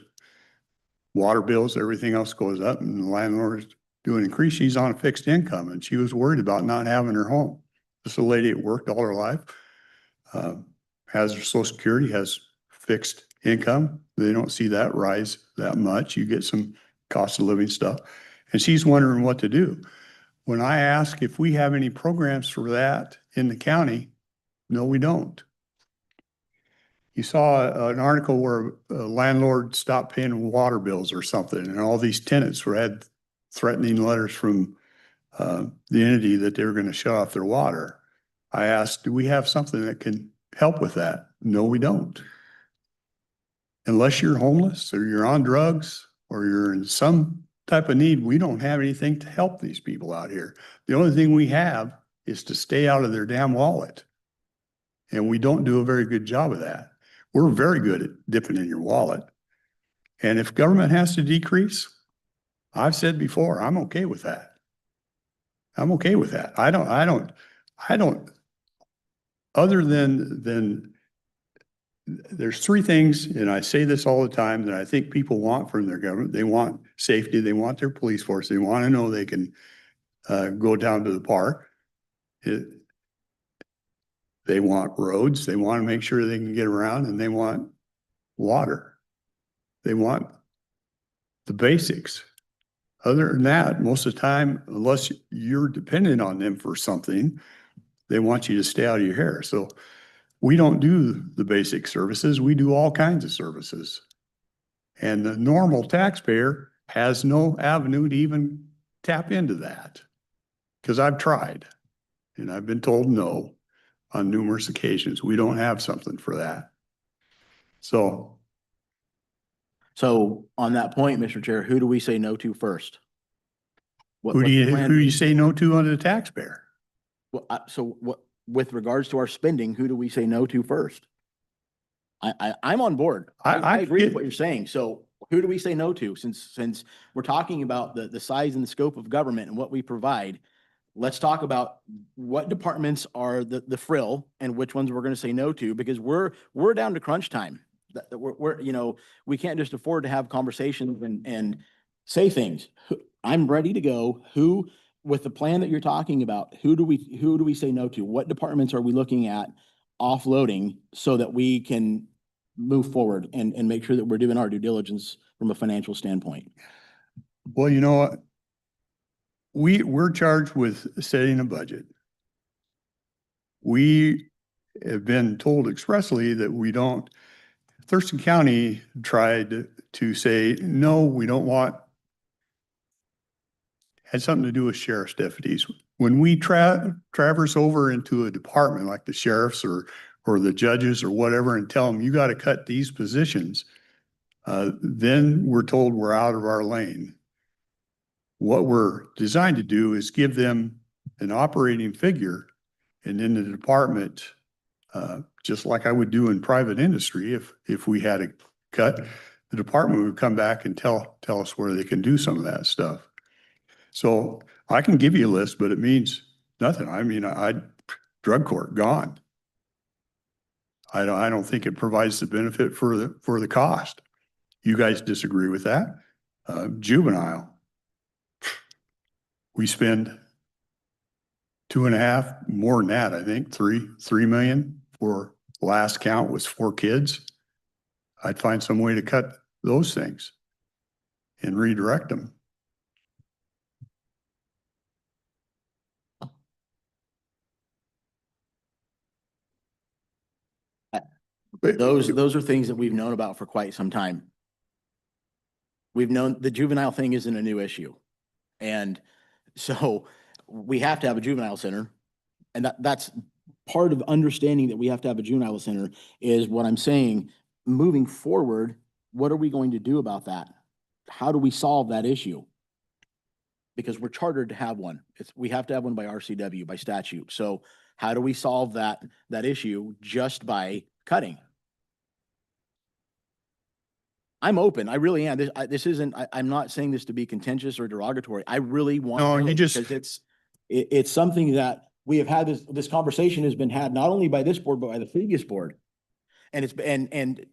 water bills, everything else goes up, and the landlord's doing increase. She's on a fixed income, and she was worried about not having her home. This is a lady that worked all her life, has her Social Security, has fixed income. They don't see that rise that much. You get some cost of living stuff, and she's wondering what to do. When I ask if we have any programs for that in the county, no, we don't. You saw an article where a landlord stopped paying water bills or something, and all these tenants had threatening letters from the entity that they were going to shut off their water. I asked, do we have something that can help with that? No, we don't. Unless you're homeless or you're on drugs or you're in some type of need, we don't have anything to help these people out here. The only thing we have is to stay out of their damn wallet. And we don't do a very good job of that. We're very good at dipping in your wallet. And if government has to decrease, I've said before, I'm okay with that. I'm okay with that. I don't, other than there's three things, and I say this all the time, that I think people want from their government. They want safety. They want their police force. They want to know they can go down to the park. They want roads. They want to make sure they can get around, and they want water. They want the basics. Other than that, most of the time, unless you're dependent on them for something, they want you to stay out of your hair. So we don't do the basic services. We do all kinds of services. And the normal taxpayer has no avenue to even tap into that. Because I've tried and I've been told no on numerous occasions. We don't have something for that. So So on that point, Mr. Chair, who do we say no to first? who do you say no to under the taxpayer? So what, with regards to our spending, who do we say no to first? I'm on board. I agree with what you're saying. So who do we say no to? Since we're talking about the size and the scope of government and what we provide, let's talk about what departments are the frill and which ones we're going to say no to, because we're down to crunch time. We're you know, we can't just afford to have conversations and say things. I'm ready to go. Who, with the plan that you're talking about, who do we say no to? What departments are we looking at offloading so that we can move forward and make sure that we're doing our due diligence from a financial standpoint? Well, you know what? We're charged with setting a budget. We have been told expressly that we don't. Thurston County tried to say, no, we don't want, had something to do with sheriff's deputies. When we traverse over into a department like the sheriff's or the judges or whatever and tell them, you got to cut these positions, then we're told we're out of our lane. What we're designed to do is give them an operating figure, and then the department, just like I would do in private industry, if we had a cut, the department would come back and tell us where they can do some of that stuff. So I can give you a list, but it means nothing. I mean, drug court gone. I don't think it provides the benefit for the cost. You guys disagree with that? Juvenile. We spend 2.5, more than that, I think, 3 million for last count was 4 kids. I'd find some way to cut those things and redirect them. Those are things that we've known about for quite some time. We've known the juvenile thing isn't a new issue. And so we have to have a juvenile center. And that's part of understanding that we have to have a juvenile center is what I'm saying. Moving forward, what are we going to do about that? How do we solve that issue? Because we're chartered to have one. We have to have one by RCW, by statute. So how do we solve that issue just by cutting? I'm open. I really am. This isn't, I'm not saying this to be contentious or derogatory. I really want. No, to you just, because it's something that we have had this conversation has been had not only by this board, but by the previous board. And and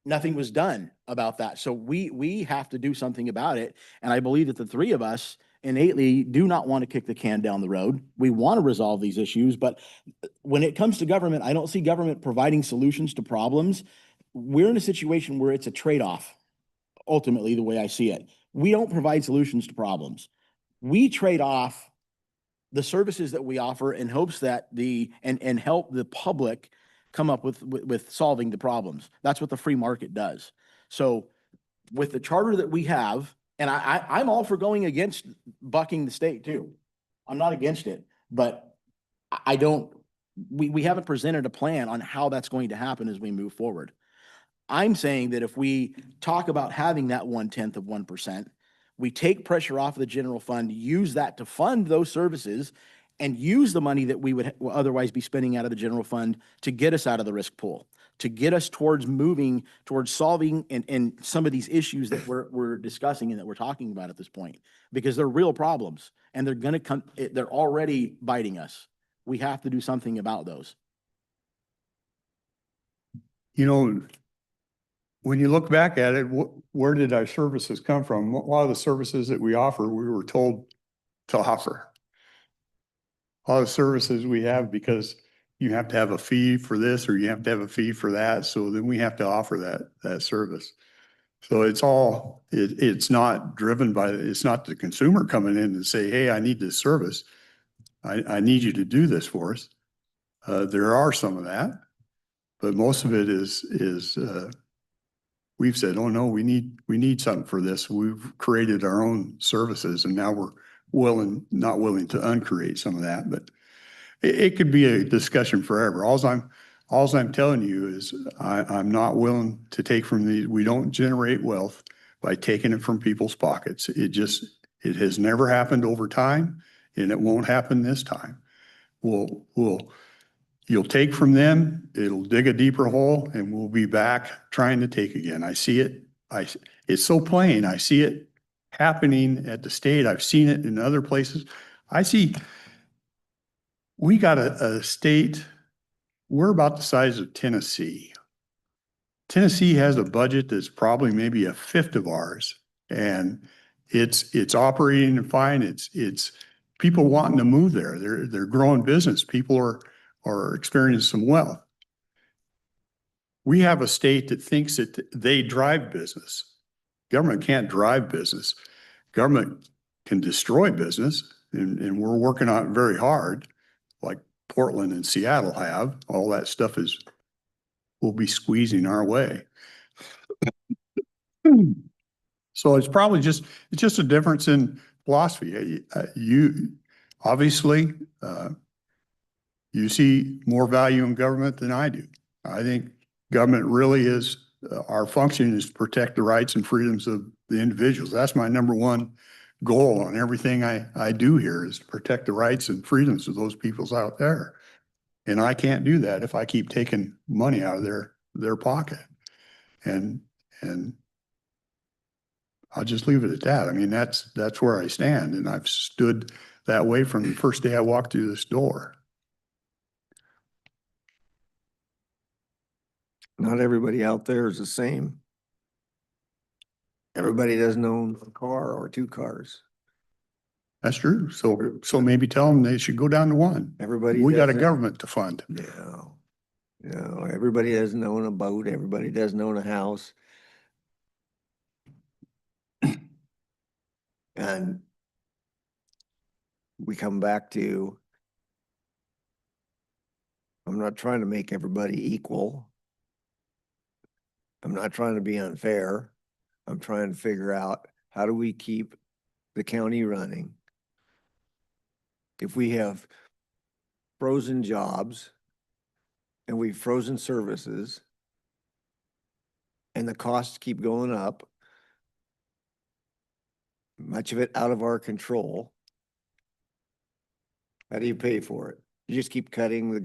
nothing was done about that. So we have to do something about it. And I believe that the three of us innately do not want to kick the can down the road. We want to resolve these issues, but when it comes to government, I don't see government providing solutions to problems. We're in a situation where it's a trade-off, ultimately, the way I see it. We don't provide solutions to problems. We trade off the services that we offer in hopes that and help the public come up with solving the problems. That's what the free market does. So with the charter that we have, and I'm all for going against bucking the state too. I'm not against it, but we haven't presented a plan on how that's going to happen as we move forward. I'm saying that if we talk about having that 1/10 of 1%, we take pressure off of the general fund, use that to fund those services, and use the money that we would otherwise be spending out of the general fund to get us out of the risk pool. to get us towards moving, towards solving and some of these issues that we're discussing and that we're talking about at this point. Because they're real problems and they're gonna come, they're already biting us. We have to do something about those. You know, when you look back at it, where did our services come from? A lot of the services that we offer, we were told to offer. A lot of services we have because you have to have a fee for this or you have to have a fee for that. So then we have to offer that service. So it's not driven by, it's not the consumer coming in and say, hey, I need this service. I need you to do this for us. There are some of that, but most of it is we've said, oh no, we need something for this. We've created our own services and now we're not willing to uncreate some of that, but it could be a discussion forever. All I'm telling you is I'm not willing to take from these. We don't generate wealth by taking it from people's pockets. It has never happened over time and it won't happen this time. You'll take from them, it'll dig a deeper hole and we'll be back trying to take again. I see it. It's so plain. I see it happening at the state. I've seen it in other places. We got a state, we're about the size of Tennessee. Tennessee has a budget that's probably maybe a fifth of ours. And it's operating fine. It's people wanting to move there. They're growing business. People are experiencing some wealth. We have a state that thinks that they drive business. Government can't drive business. Government can destroy business, and we're working on it very hard, like Portland and Seattle have. All that stuff will be squeezing our way. So it's probably just a difference in philosophy. You obviously, you see more value in government than I do. I think government really is, our function is to protect the rights and freedoms of the individuals. That's my number one goal on everything I do here, is to protect the rights and freedoms of those peoples out there. And I can't do that if I keep taking money out of their pocket. And I'll just leave it at that. I mean, that's where I stand. And I've stood that way from the first day I walked through this door. Not everybody out there is the same. Everybody doesn't own a car or two cars. That's true. So maybe tell them they should go down to one. Everybody. We got a doesn't- government to fund. No, no, everybody doesn't own a boat. Everybody doesn't own a house. And we come back to, I'm not trying to make everybody equal. I'm not trying to be unfair. I'm trying to figure out, how do we keep the county running? If we have frozen jobs and we've frozen services and the costs keep going up, much of it out of our control, how do you pay for it? You just keep cutting the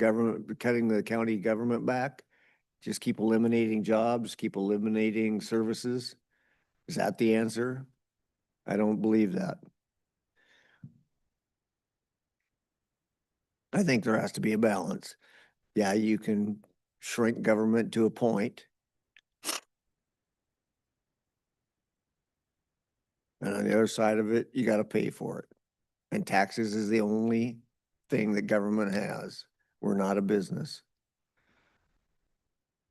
county government back? Just keep eliminating jobs, keep eliminating services? Is that the answer? I don't believe that. I think there has to be a balance. Yeah, you can shrink government to a point. And on the other side of it, you gotta pay for it. And taxes is the only thing that government has. We're not a business.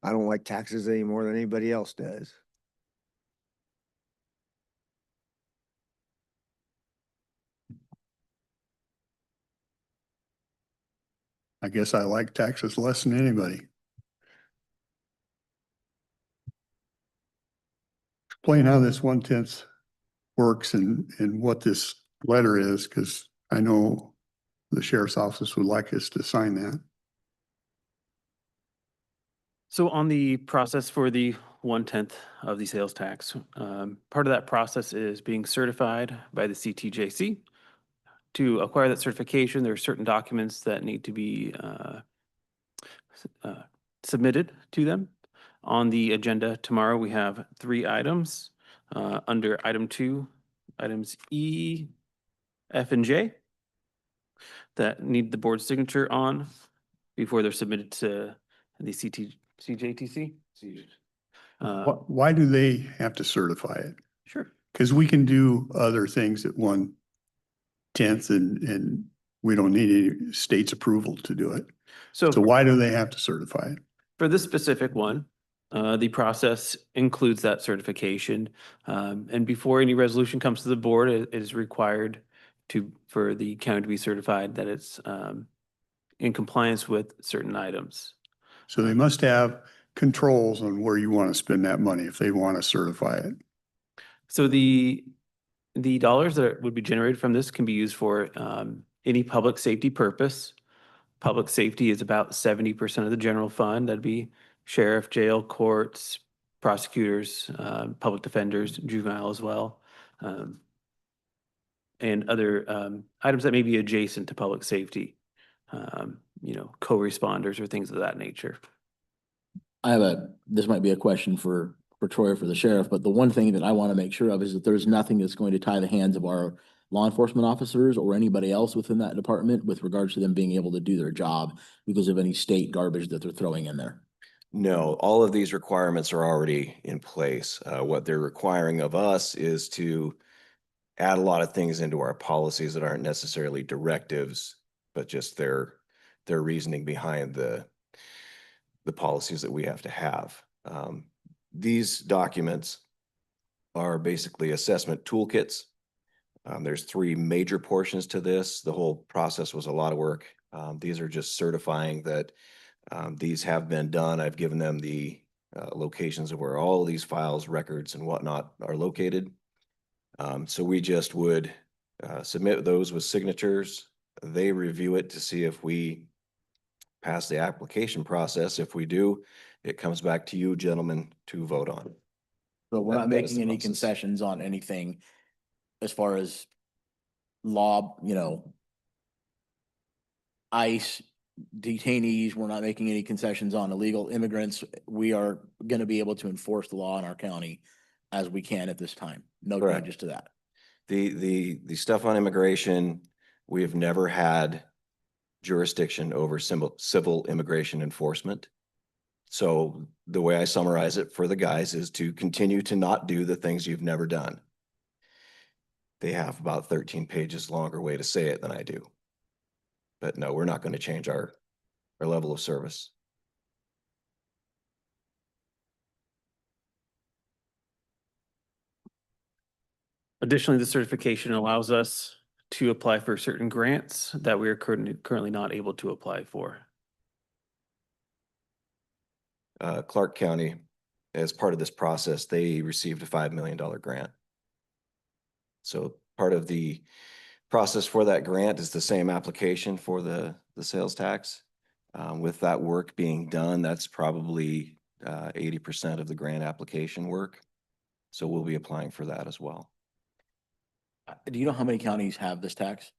I don't like taxes any more than anybody else does. I guess I like taxes less than anybody. Explain how this 1/10 works and what this letter is, because I know the sheriff's office would like us to sign that. So on the process for the 1/10 of the sales tax, part of that process is being certified by the CTJC. To acquire that certification, there are certain documents that need to be submitted to them. On the agenda tomorrow, we have 3 items. Under item 2, items E, F, and J that need the board's signature on before they're submitted to the CJTC. Why do they have to certify it? Sure. Because we can do other things at 1/10 and we don't need any state's approval to do it. So So why do they have to certify it? for this specific one, the process includes that certification. And before any resolution comes to the board, it is required for the county to be certified that it's in compliance with certain items. So they must have controls on where you want to spend that money if they want to certify it. So the dollars that would be generated from this can be used for any public safety purpose. Public safety is about 70% of the general fund. That'd be sheriff, jail, courts, prosecutors, public defenders, juvenile as well. And other items that may be adjacent to public safety, co-responders or things of that nature. This might be a question for Troy or for the sheriff, but the one thing that I want to make sure of is that there's nothing that's going to tie the hands of our law enforcement officers or anybody else within that department with regards to them being able to do their job because of any state garbage that they're throwing in there. No, all of these requirements are already in place. What they're requiring of us is to add a lot of things into our policies that aren't necessarily directives, but just their reasoning behind the policies that we have to have. These documents are basically assessment toolkits. There's 3 major portions to this. The whole process was a lot of work. These are just certifying that these have been done. I've given them the locations of where all of these files, records, and whatnot are located. So we just would submit those with signatures. They review it to see if we pass the application process. If we do, it comes back to you gentlemen to vote on. So we're not That is making the any process. concessions on anything as far as law, ICE detainees. We're not making any concessions on illegal immigrants. We are going to be able to enforce the law in our county as we can at this time. No Correct. changes to that. The stuff on immigration, we have never had jurisdiction over civil immigration enforcement. So the way I summarize it for the guys is to continue to not do the things you've never done. They have about 13 pages longer way to say it than I do. But no, we're not going to change our level of service. Additionally, the certification allows us to apply for certain grants that we are currently not able to apply for. Clark County, as part of this process, they received a $5 million grant. So part of the process for that grant is the same application for the sales tax. With that work being done, that's probably 80% of the grant application work. So we'll be applying for that as well. Do you know how many counties have this tax?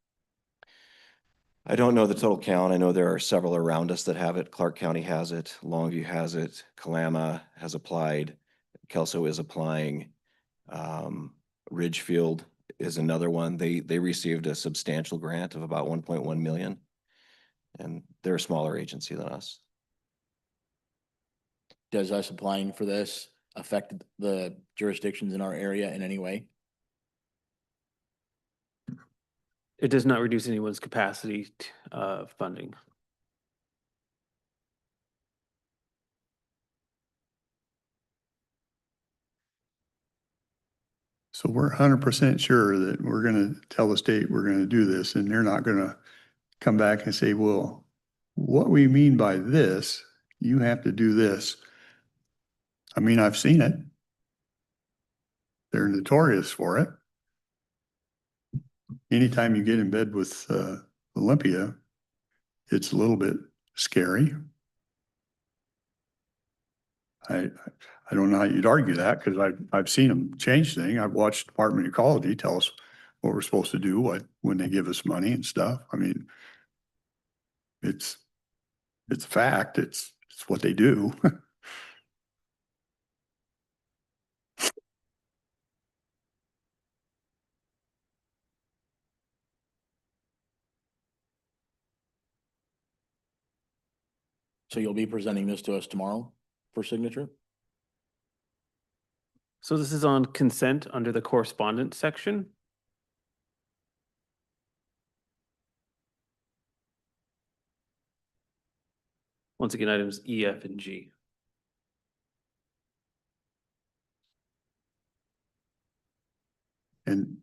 I don't know the total count. I know there are several around us that have it. Clark County has it. Longview has it. Kalama has applied. Kelso is applying. Ridgefield is another one. They received a substantial grant of about 1.1 million. And they're a smaller agency than us. Does us applying for this affect the jurisdictions in our area in any way? It does not reduce anyone's capacity funding. So we're 100% sure that we're going to tell the state we're going to do this, and they're not going to come back and say, well, what we mean by this, you have to do this. I mean, I've seen it. They're notorious for it. Anytime you get in bed with Olympia, it's a little bit scary. I don't know how you'd argue that because I've seen them change things. I've watched Department of Ecology tell us what we're supposed to do, when they give us money and stuff. I mean, it's a fact. It's it's what they do. So you'll be presenting this to us tomorrow for signature? So this is on consent under the correspondence section. Once again, items E, F, and G. And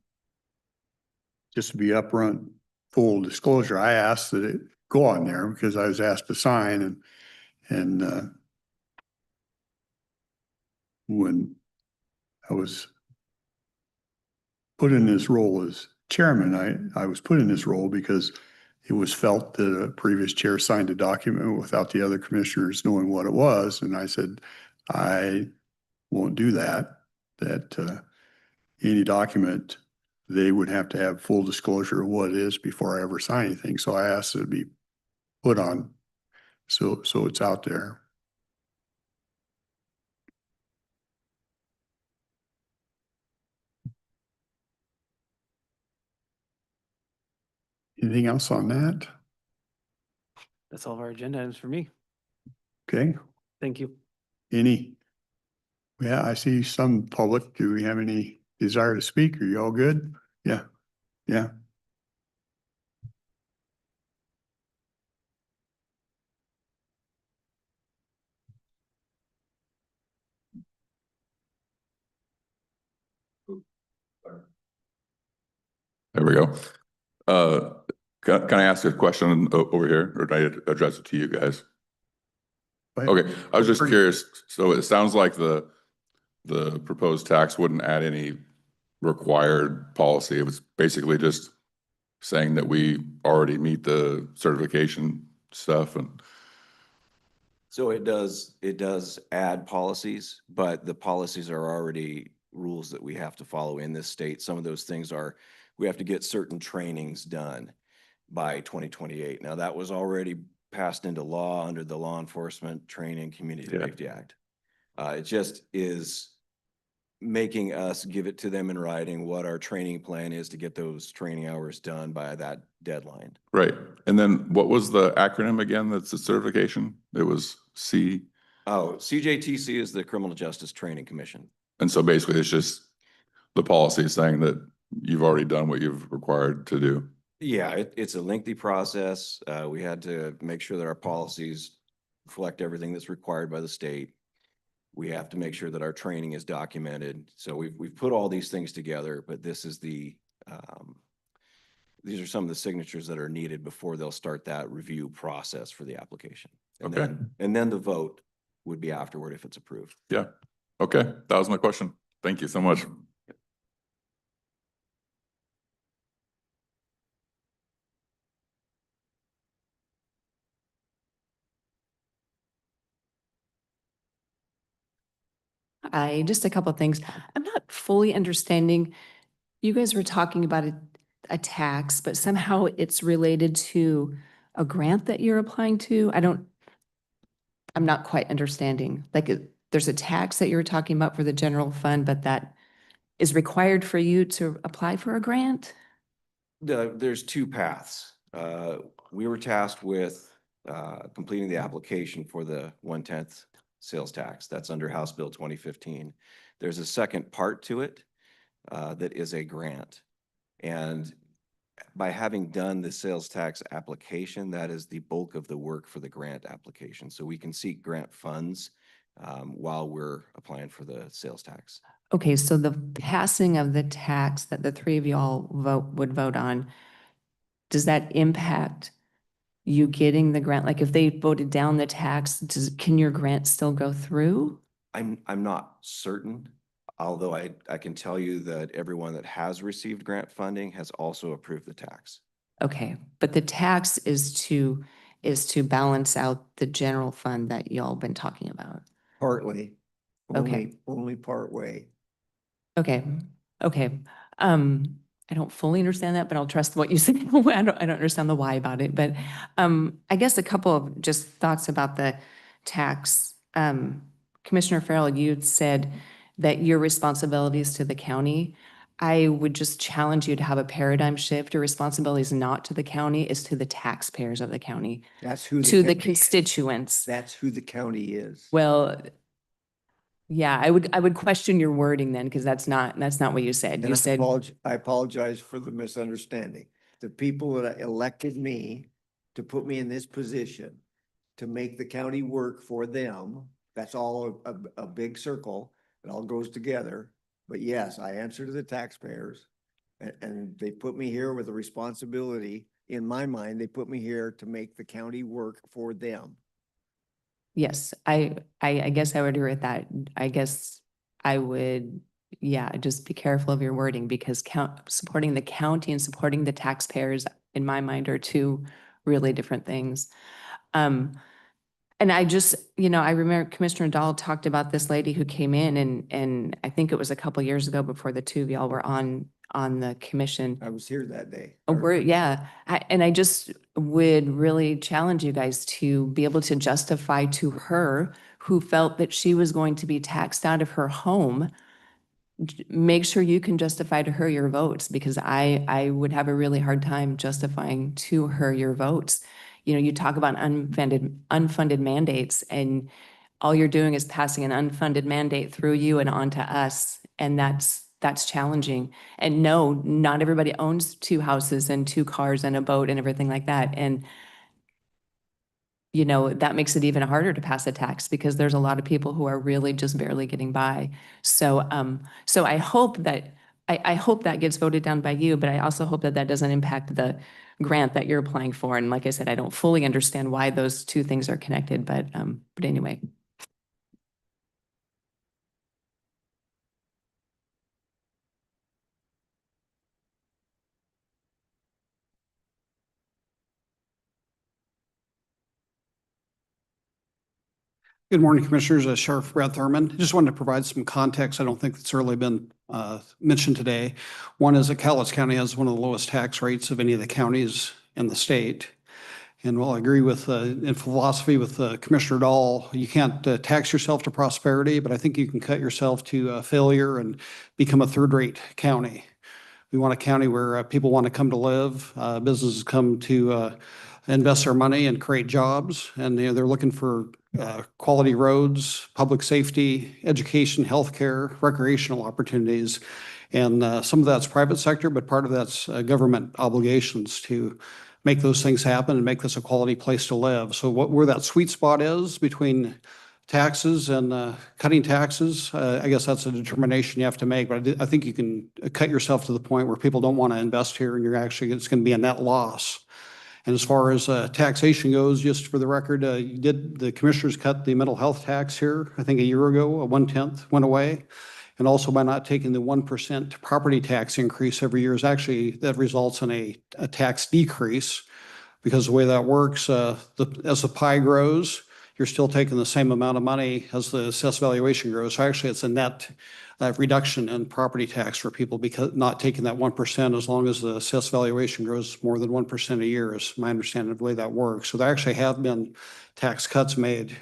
just to be upfront, full disclosure, I asked that it go on there because I was asked to sign and when I was put in this role as chairman, I was put in this role because it was felt that a previous chair signed a document without the other commissioners knowing what it was. And I said, I won't do that, that any document, they would have to have full disclosure of what it is before I ever sign anything. So I asked it to be put on, so it's out there. Anything else on that? That's all of our agenda items for me. Okay, Thank you. any? Yeah, I see some public. Do we have any desire to speak? Are you all good? Yeah, yeah. There we go. Can I ask a question over here, or can I address it to you guys? Okay, I was just curious. So it sounds like the proposed tax wouldn't add any required policy. It was basically just saying that we already meet the certification stuff and. So it does add policies, but the policies are already rules that we have to follow in this state. Some of those things are, we have to get certain trainings done by 2028. Now, that was already passed into law under the Law Enforcement Training Community Yeah. Safety Act. It just is making us give it to them in writing what our training plan is to get those training hours done by that deadline. Right. And then what was the acronym again? That's the certification? It was C. Oh, CJTC is the Criminal Justice Training Commission. And so basically it's just the policy saying that you've already done what you've required to do. Yeah, it's a lengthy process. We had to make sure that our policies reflect everything that's required by the state. We have to make sure that our training is documented. So we've put all these things together, but this is these are some of the signatures that are needed before they'll start that review process for the application. Okay. And then the vote would be afterward if it's approved. Yeah. Okay. That was my question. Thank you so much. Just a couple of things. I'm not fully understanding. You guys were talking about a tax, but somehow it's related to a grant that you're applying to. I'm not quite understanding. Like, there's a tax that you were talking about for the general fund, but that is required for you to apply for a grant? There's two paths. We were tasked with completing the application for the 1/10 sales tax. That's under House Bill 2015. There's a second part to it that is a grant. And by having done the sales tax application, that is the bulk of the work for the grant application. So we can seek grant funds while we're applying for the sales tax. Okay, so the passing of the tax that the three of y'all would vote on, does that impact you getting the grant? Like, if they voted down the tax, can your grant still go through? I'm not certain, although I can tell you that everyone that has received grant funding has also approved the tax. Okay, but the tax is to balance out the general fund that y'all been talking about. Partly. Okay. Only part way. Okay, okay. I don't fully understand that, but I'll trust what you say. I don't understand the why about it, but I guess a couple of just thoughts about the tax, Commissioner Farrell, you'd said that your responsibilities to the county. I would just challenge you to have a paradigm shift. Your responsibility is not to the county, it's to the taxpayers of the county, That's who. to the county is. constituents. That's who the county is. Well, yeah, I would question your wording then, because that's not what you said. And You said, I apologize for the misunderstanding. The people that elected me to put me in this position to make the county work for them, that's all a big circle. It all goes together. But yes, I answer to the taxpayers. And they put me here with a responsibility. In my mind, they put me here to make the county work for them. yes, I guess I would agree with that. I guess I would, yeah, just be careful of your wording, because supporting the county and supporting the taxpayers, in my mind, are two really different things. And I just, I remember Commissioner Dahl talked about this lady who came in, and I think it was a couple years ago before the two of y'all were on the commission. I was here that day. Yeah, and I just would really challenge you guys to be able to justify to her, who felt that she was going to be taxed out of her home, make sure you can justify to her your votes, because I would have a really hard time justifying to her your votes. You talk about unfunded mandates, and all you're doing is passing an unfunded mandate through you and onto us. And that's challenging. And no, not everybody owns 2 houses and 2 cars and a boat and everything like that. And that makes it even harder to pass a tax, because there's a lot of people who are really just barely getting by. So, so I hope that, I hope that gets voted down by you, but I also hope that that doesn't impact the grant that you're applying for. And like I said, I don't fully understand why those two things are connected, but anyway. Good morning, Commissioners. Sheriff Brad Thurman. Just wanted to provide some context. I don't think it's really been mentioned today. One is that Cowlitz County has one of the lowest tax rates of any of the counties in the state. And while I agree with, in philosophy with Commissioner Dahl, you can't tax yourself to prosperity, but I think you can cut yourself to failure and become a third-rate county. We want a county where people want to come to live, businesses come to invest their money and create jobs, and they're looking for quality roads, public safety, education, healthcare, recreational opportunities. And some of that's private sector, but part of that's government obligations to make those things happen and make this a quality place to live. So where that sweet spot is between taxes and cutting taxes, I guess that's a determination you have to make. But I think you can cut yourself to the point where people don't want to invest here, and it's going to be a net loss. And as far as taxation goes, just for the record, the commissioners cut the mental health tax here, I think a year ago, a 1/10 went away. And also by not taking the 1% property tax increase every year that results in a tax decrease, because the way that works, as the pie grows, you're still taking the same amount of money as the assessed valuation grows. So actually it's a net reduction in property tax for people, because not taking that 1% as long as the assessed valuation grows more than 1% a year is my understanding of the way that works. So there actually have been tax cuts made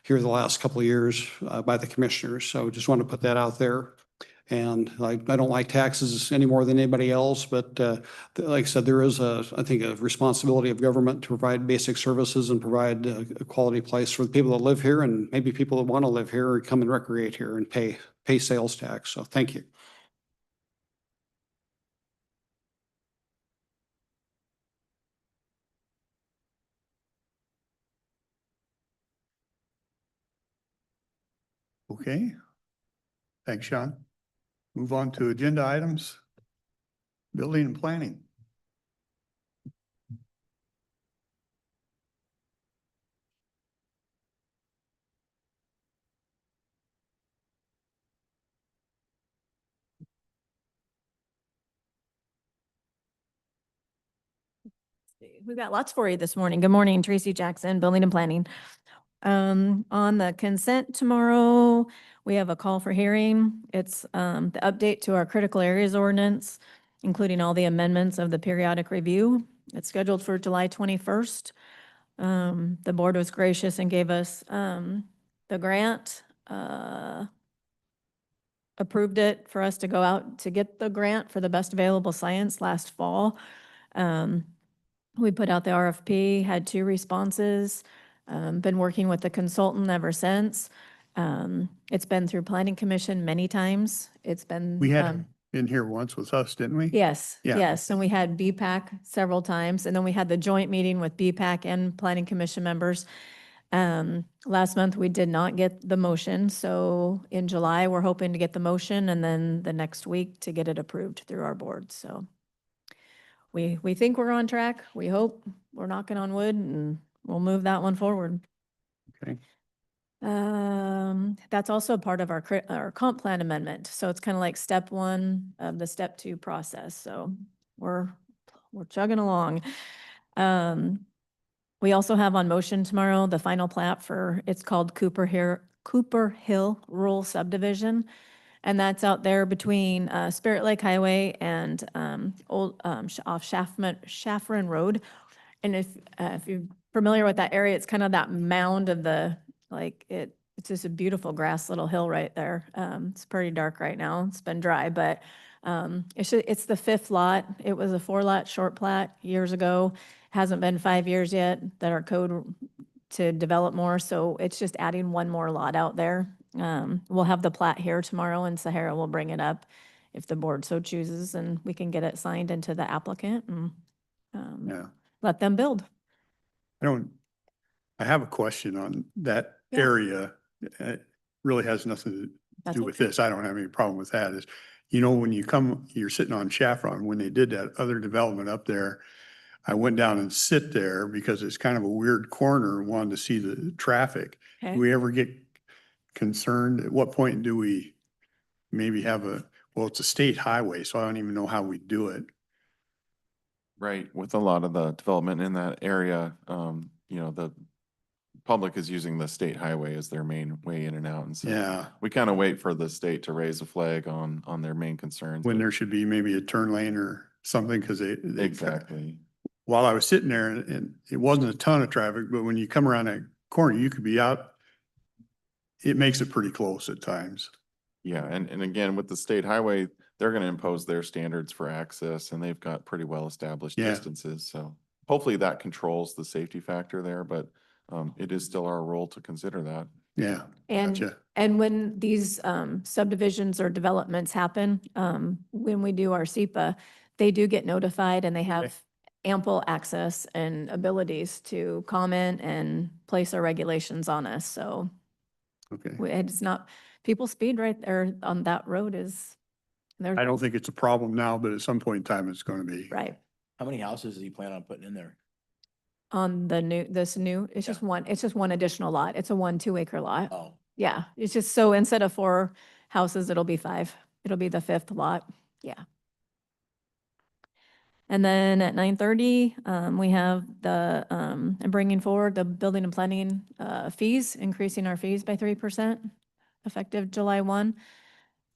here the last couple of years by the commissioners. So just want to put that out there. And I don't like taxes any more than anybody else, but like I said, there is I think a responsibility of government to provide basic services and provide a quality place for the people that live here, and maybe people that want to live here or come and recreate here and pay sales tax. So thank you. Okay. Thanks, Sean. Move on to agenda items. Building and planning. We've got lots for you this morning. Good morning, Tracy Jackson, Building and Planning. On the consent tomorrow, we have a call for hearing. It's the update to our critical areas ordinance, including all the amendments of the periodic review. It's scheduled for July 21st. The board was gracious and gave us the grant, approved it for us to go out to get the grant for the best available science last fall. We put out the RFP, had 2 responses, been working with the consultant ever since. It's been through planning commission many times. It's been. We had him in here once with us, didn't we? Yes, Yeah. yes. And we had BPAC several times, and then we had the joint meeting with BPAC and planning commission members. Last month, we did not get the motion, so in July, we're hoping to get the motion, and then the next week to get it approved through our board, so. We think we're on track. We hope. We're knocking on wood, and we'll move that one forward. Okay. That's also part of our comp plan amendment. So it's kind of like step 1 of the step 2 process. So we're chugging along. We also have on motion tomorrow, the final plat for, it's called Cooper Hill Rural Subdivision. And that's out there between Spirit Lake Highway and off Shaffron Road. And if you're familiar with that area, it's kind of that mound of it's just a beautiful grass little hill right there. It's pretty dark right now. It's been dry, but it's the 5th lot. It was a 4-lot short plat years ago. Hasn't been 5 years yet that our code to develop more. So it's just adding 1 more lot out there. We'll have the plat here tomorrow, and Sahara will bring it up if the board so chooses, and we can get it signed into the applicant and Yeah. let them build. I have a question on that Yeah. area. It really has nothing to That's do with okay. this. I don't have any problem with that. Is, when you're sitting on Chaffron, when they did that other development up there, I went down and sit there because it's kind of a weird corner and wanted to see the traffic. Okay. Do we ever get concerned? At what point do we maybe have it's a state highway, so I don't even know how we do it. Right, with a lot of the development in that area, the public is using the state highway as their main way in and out. And so Yeah, we kind of wait for the state to raise a flag on their main concerns. when but- there should be maybe a turn lane or something, because they. Exactly. While I was sitting there and it wasn't a ton of traffic, but when you come around that corner, you could be out. It makes it pretty close at times. Yeah, and again, with the state highway, they're gonna impose their standards for access, and they've got pretty well-established Yeah. distances, so hopefully that controls the safety factor there, but it is still our role to consider that. Yeah. And, Gotcha. and when these subdivisions or developments happen, when we do our SEPA, they do get notified and they have ample access and abilities to comment and place our regulations on us. So Okay. it's not, people speed right there on that road is, they're I don't think it's a problem now, but at some point in time, it's going to be. right. How many houses does he plan on putting in there? On it's Yeah. just one additional lot. It's a 2-acre lot. Oh, Yeah, it's just, so instead of 4 houses, it'll be 5. It'll be the 5th lot, yeah. And then at 9:30, we have bringing forward the building and planning fees, increasing our fees by 3%, effective July 1.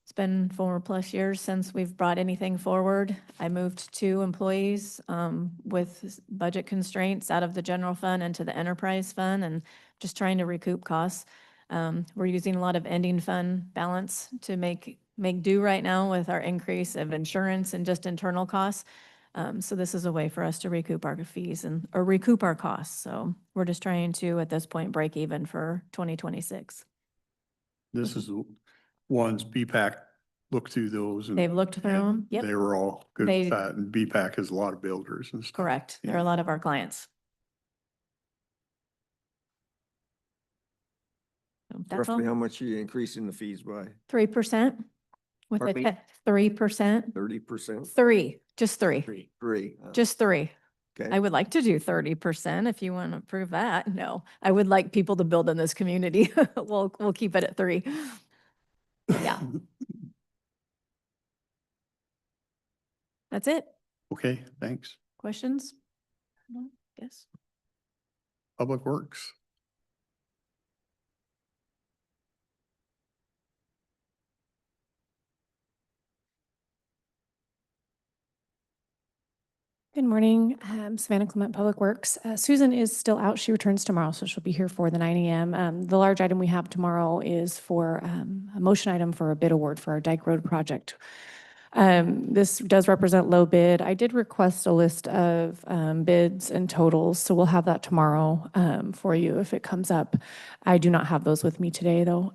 It's been 4+ years since we've brought anything forward. I moved 2 employees with budget constraints out of the general fund into the enterprise fund and just trying to recoup costs. We're using a lot of ending fund balance to make do right now with our increase of insurance and just internal costs. So this is a way for us to recoup our fees or recoup our costs. So we're just trying to, at this point, break even for 2026. This is the ones BPAC looked through those. And They've looked through them. Yep, They were all good They- with that. And BPAC has a lot of builders and stuff. correct. They're Yeah. a lot of our clients. So that's Roughly how all. much are you increasing the fees by? 3% with Pardon a me? 3%. 30%? 3, just 3, 3. just 3. Okay. I would like to do 30% if you want to prove that. No, I would like people to build in this community. We'll keep it at 3. Yeah, that's it. Okay, thanks. Questions? No? Yes. Public Works. Good morning, Savannah Clement, Public Works. Susan is still out. She returns tomorrow, so she'll be here for the 9 a.m. The large item we have tomorrow is for a motion item for a bid award for our Dyke Road project. This does represent low bid. I did request a list of bids and totals, so we'll have that tomorrow for you if it comes up. I do not have those with me today, though.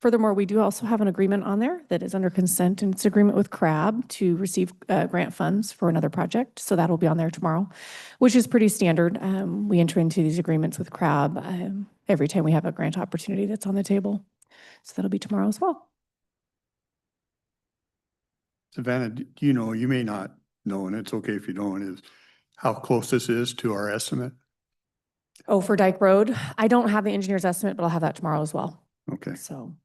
Furthermore, we do also have an agreement on there that is under consent, and it's an agreement with CRAB to receive grant funds for another project. So that'll be on there tomorrow, which is pretty standard. We enter into these agreements with CRAB every time we have a grant opportunity that's on the table. So that'll be tomorrow as well. Savannah, do you know, you may not know, and it's okay if you don't, is how close this is to our estimate? Oh, for Dyke Road, I don't have the engineer's estimate, but I'll have that tomorrow as well. Okay. So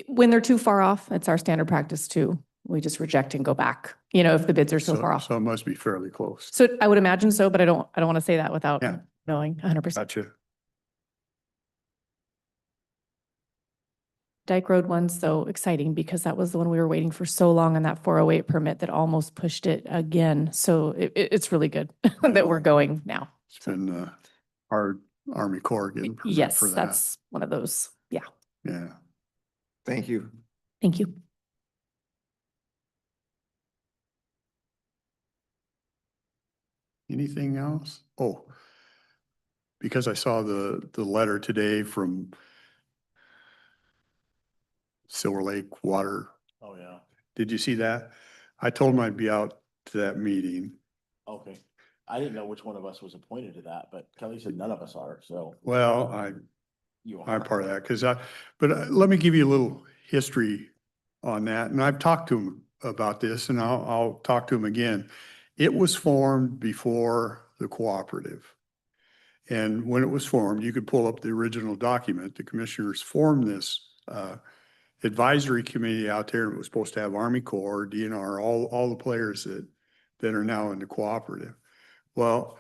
when they're too far off, it's our standard practice too. We just reject and go back, you know, if the bids are so far off. So it must be fairly close. So I would imagine so, but I don't want to say that without Yeah. knowing 100%. Gotcha. Dyke Road one's so exciting because that was the one we were waiting for so long on that 408 permit that almost pushed it again. So it's really good that we're going now. It's been our Army Corps getting permit Yes, for that. that's one of those. Yeah. Yeah. Thank you. Thank you. Anything else? Oh, because I saw the letter today from Silver Lake Water. Oh, yeah. Did you see that? I told him I'd be out to that meeting. Okay. I didn't know which one of us was appointed to that, but Kelly said none of us are, so. Well, You I'm part of that because let me give you a little history on that. And I've talked to him about this and I'll talk to him again. It was formed before the cooperative. And when it was formed, you could pull up the original document. The commissioners formed this advisory committee out there. And it was supposed to have Army Corps, DNR, all the players that are now in the cooperative. Well,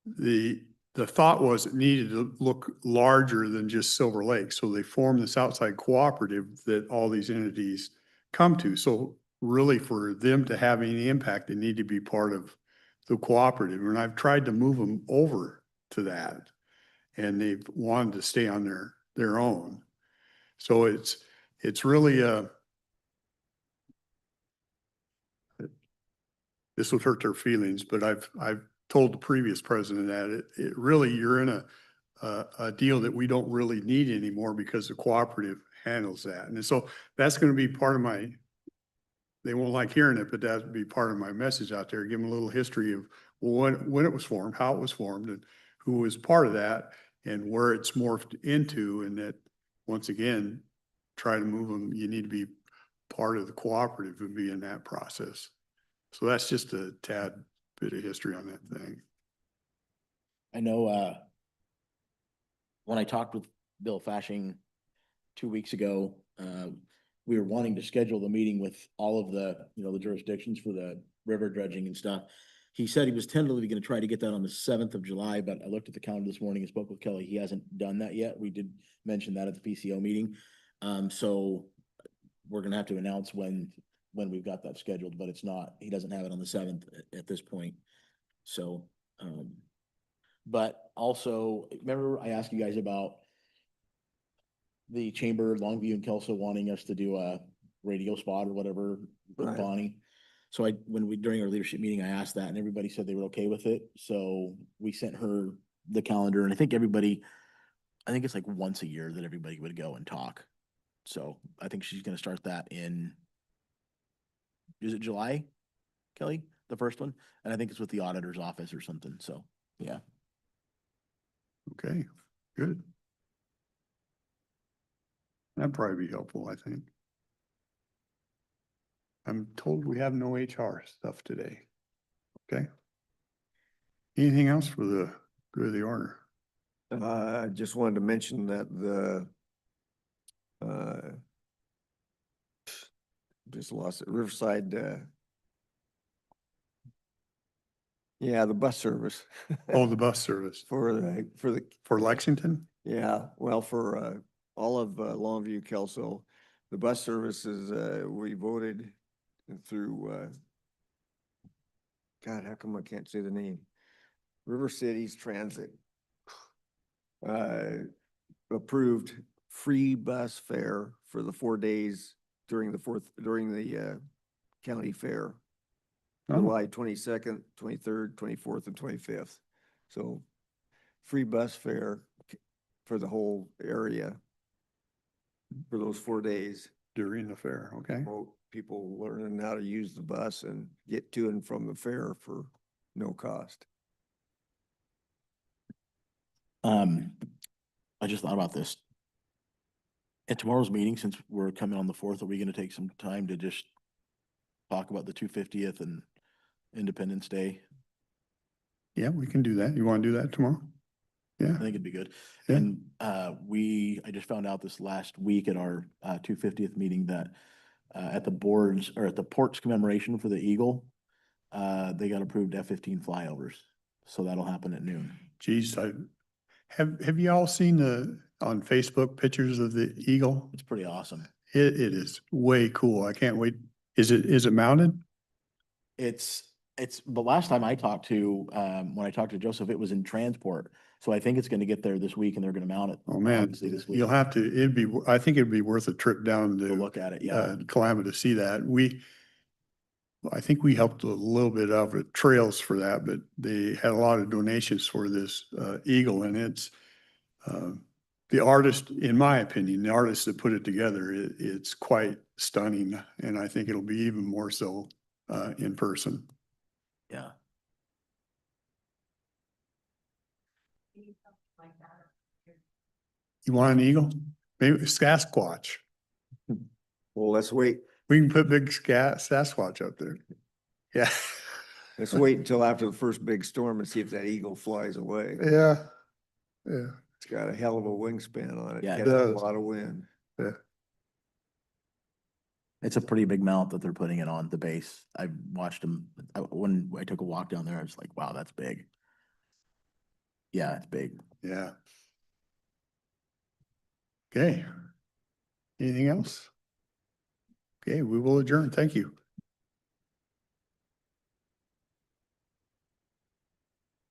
the thought was it needed to look larger than just Silver Lake. So they formed this outside cooperative that all these entities come to. So really for them to have any impact, they need to be part of the cooperative. And I've tried to move them over to that. And they've wanted to stay on their own. So it's really this would hurt their feelings, but I've told the previous president that it really, you're in a deal that we don't really need anymore because the cooperative handles that. And so that's going to be part of they won't like hearing it, but that would be part of my message out there. Give them a little history of when it was formed, how it was formed, and who was part of that and where it's morphed into. And that once again, try to move them. You need to be part of the cooperative and be in that process. So that's just a tad bit of history on that thing. I know, when I talked with Bill Fashing 2 weeks ago, we were wanting to schedule the meeting with all of the, the jurisdictions for the river dredging and stuff. He said he was tentatively going to try to get that on the 7th of July, but I looked at the calendar this morning and spoke with Kelly. He hasn't done that yet. We did mention that at the PCO meeting. So we're going to have to announce when we've got that scheduled, but he doesn't have it on the 7th at this point. So, but also, remember I asked you guys about the chamber, Longview and Kelso wanting us to do a radio spot or whatever with Right. Bonnie. So during our leadership meeting, I asked that and everybody said they were okay with it. So we sent her the calendar and I think it's like once a year that everybody would go and talk. So I think she's going to start that is it July, Kelly? The first one? And I think it's with the auditor's office or something. So, yeah. Okay, good. That'd probably be helpful, I think. I'm told we have no HR stuff today. Okay. Anything else for the good of the order? I just wanted to mention that just lost it, Riverside, the bus service. Oh, the bus service For Lexington? yeah, well, for all of Longview, Kelso, the bus services, we voted and through, God, how come I can't say the name? River Cities Transit. Approved free bus fare for the 4 days during the county fair. Oh. July 22nd, 23rd, 24th, and 25th. So free bus fare for the whole area for those 4 days. During the fair, okay? People learning how to use the bus and get to and from the fair for no cost. I just thought about this. At tomorrow's meeting, since we're coming on the 4th, are we gonna take some time to just talk about the 250th and Independence Day? Yeah, we can do that. You want to do that tomorrow? Yeah, I think it'd be good. Yeah. And I just found out this last week at our 250th meeting that at the boards, or at the ports commemoration for the Eagle, they got approved F-15 flyovers. So that'll happen at noon. geez, have you all seen on Facebook pictures of the Eagle? It's pretty awesome. It is way cool. I can't wait. Is it mounted? It's the last time I talked to, when I talked to Joseph, it was in transport. So I think it's gonna get there this week and they're gonna mount it. Oh, man, obviously this week. you'll have to, I think it'd be worth a trip down Go to look at it, yeah. Kalama to see that. I think we helped a little bit of it, trails for that, but they had a lot of donations for this Eagle, and it's the artist, in my opinion, the artist that put it together, it's quite stunning, and I think it'll be even more so in person. Yeah. You want an eagle? Maybe Sasquatch. Well, let's wait. We can put big Sasquatch up there. Yeah. Let's wait until after the first big storm and see if that eagle flies away. Yeah. Yeah. It's got a hell of a wingspan on it. Yeah, it Catches a does. lot of wind. Yeah. It's a pretty big mount that they're putting it on the base. I watched them, when I took a walk down there, I was like, wow, that's big. Yeah, it's big. Yeah. Okay. Anything else? Okay, we will adjourn. Thank you.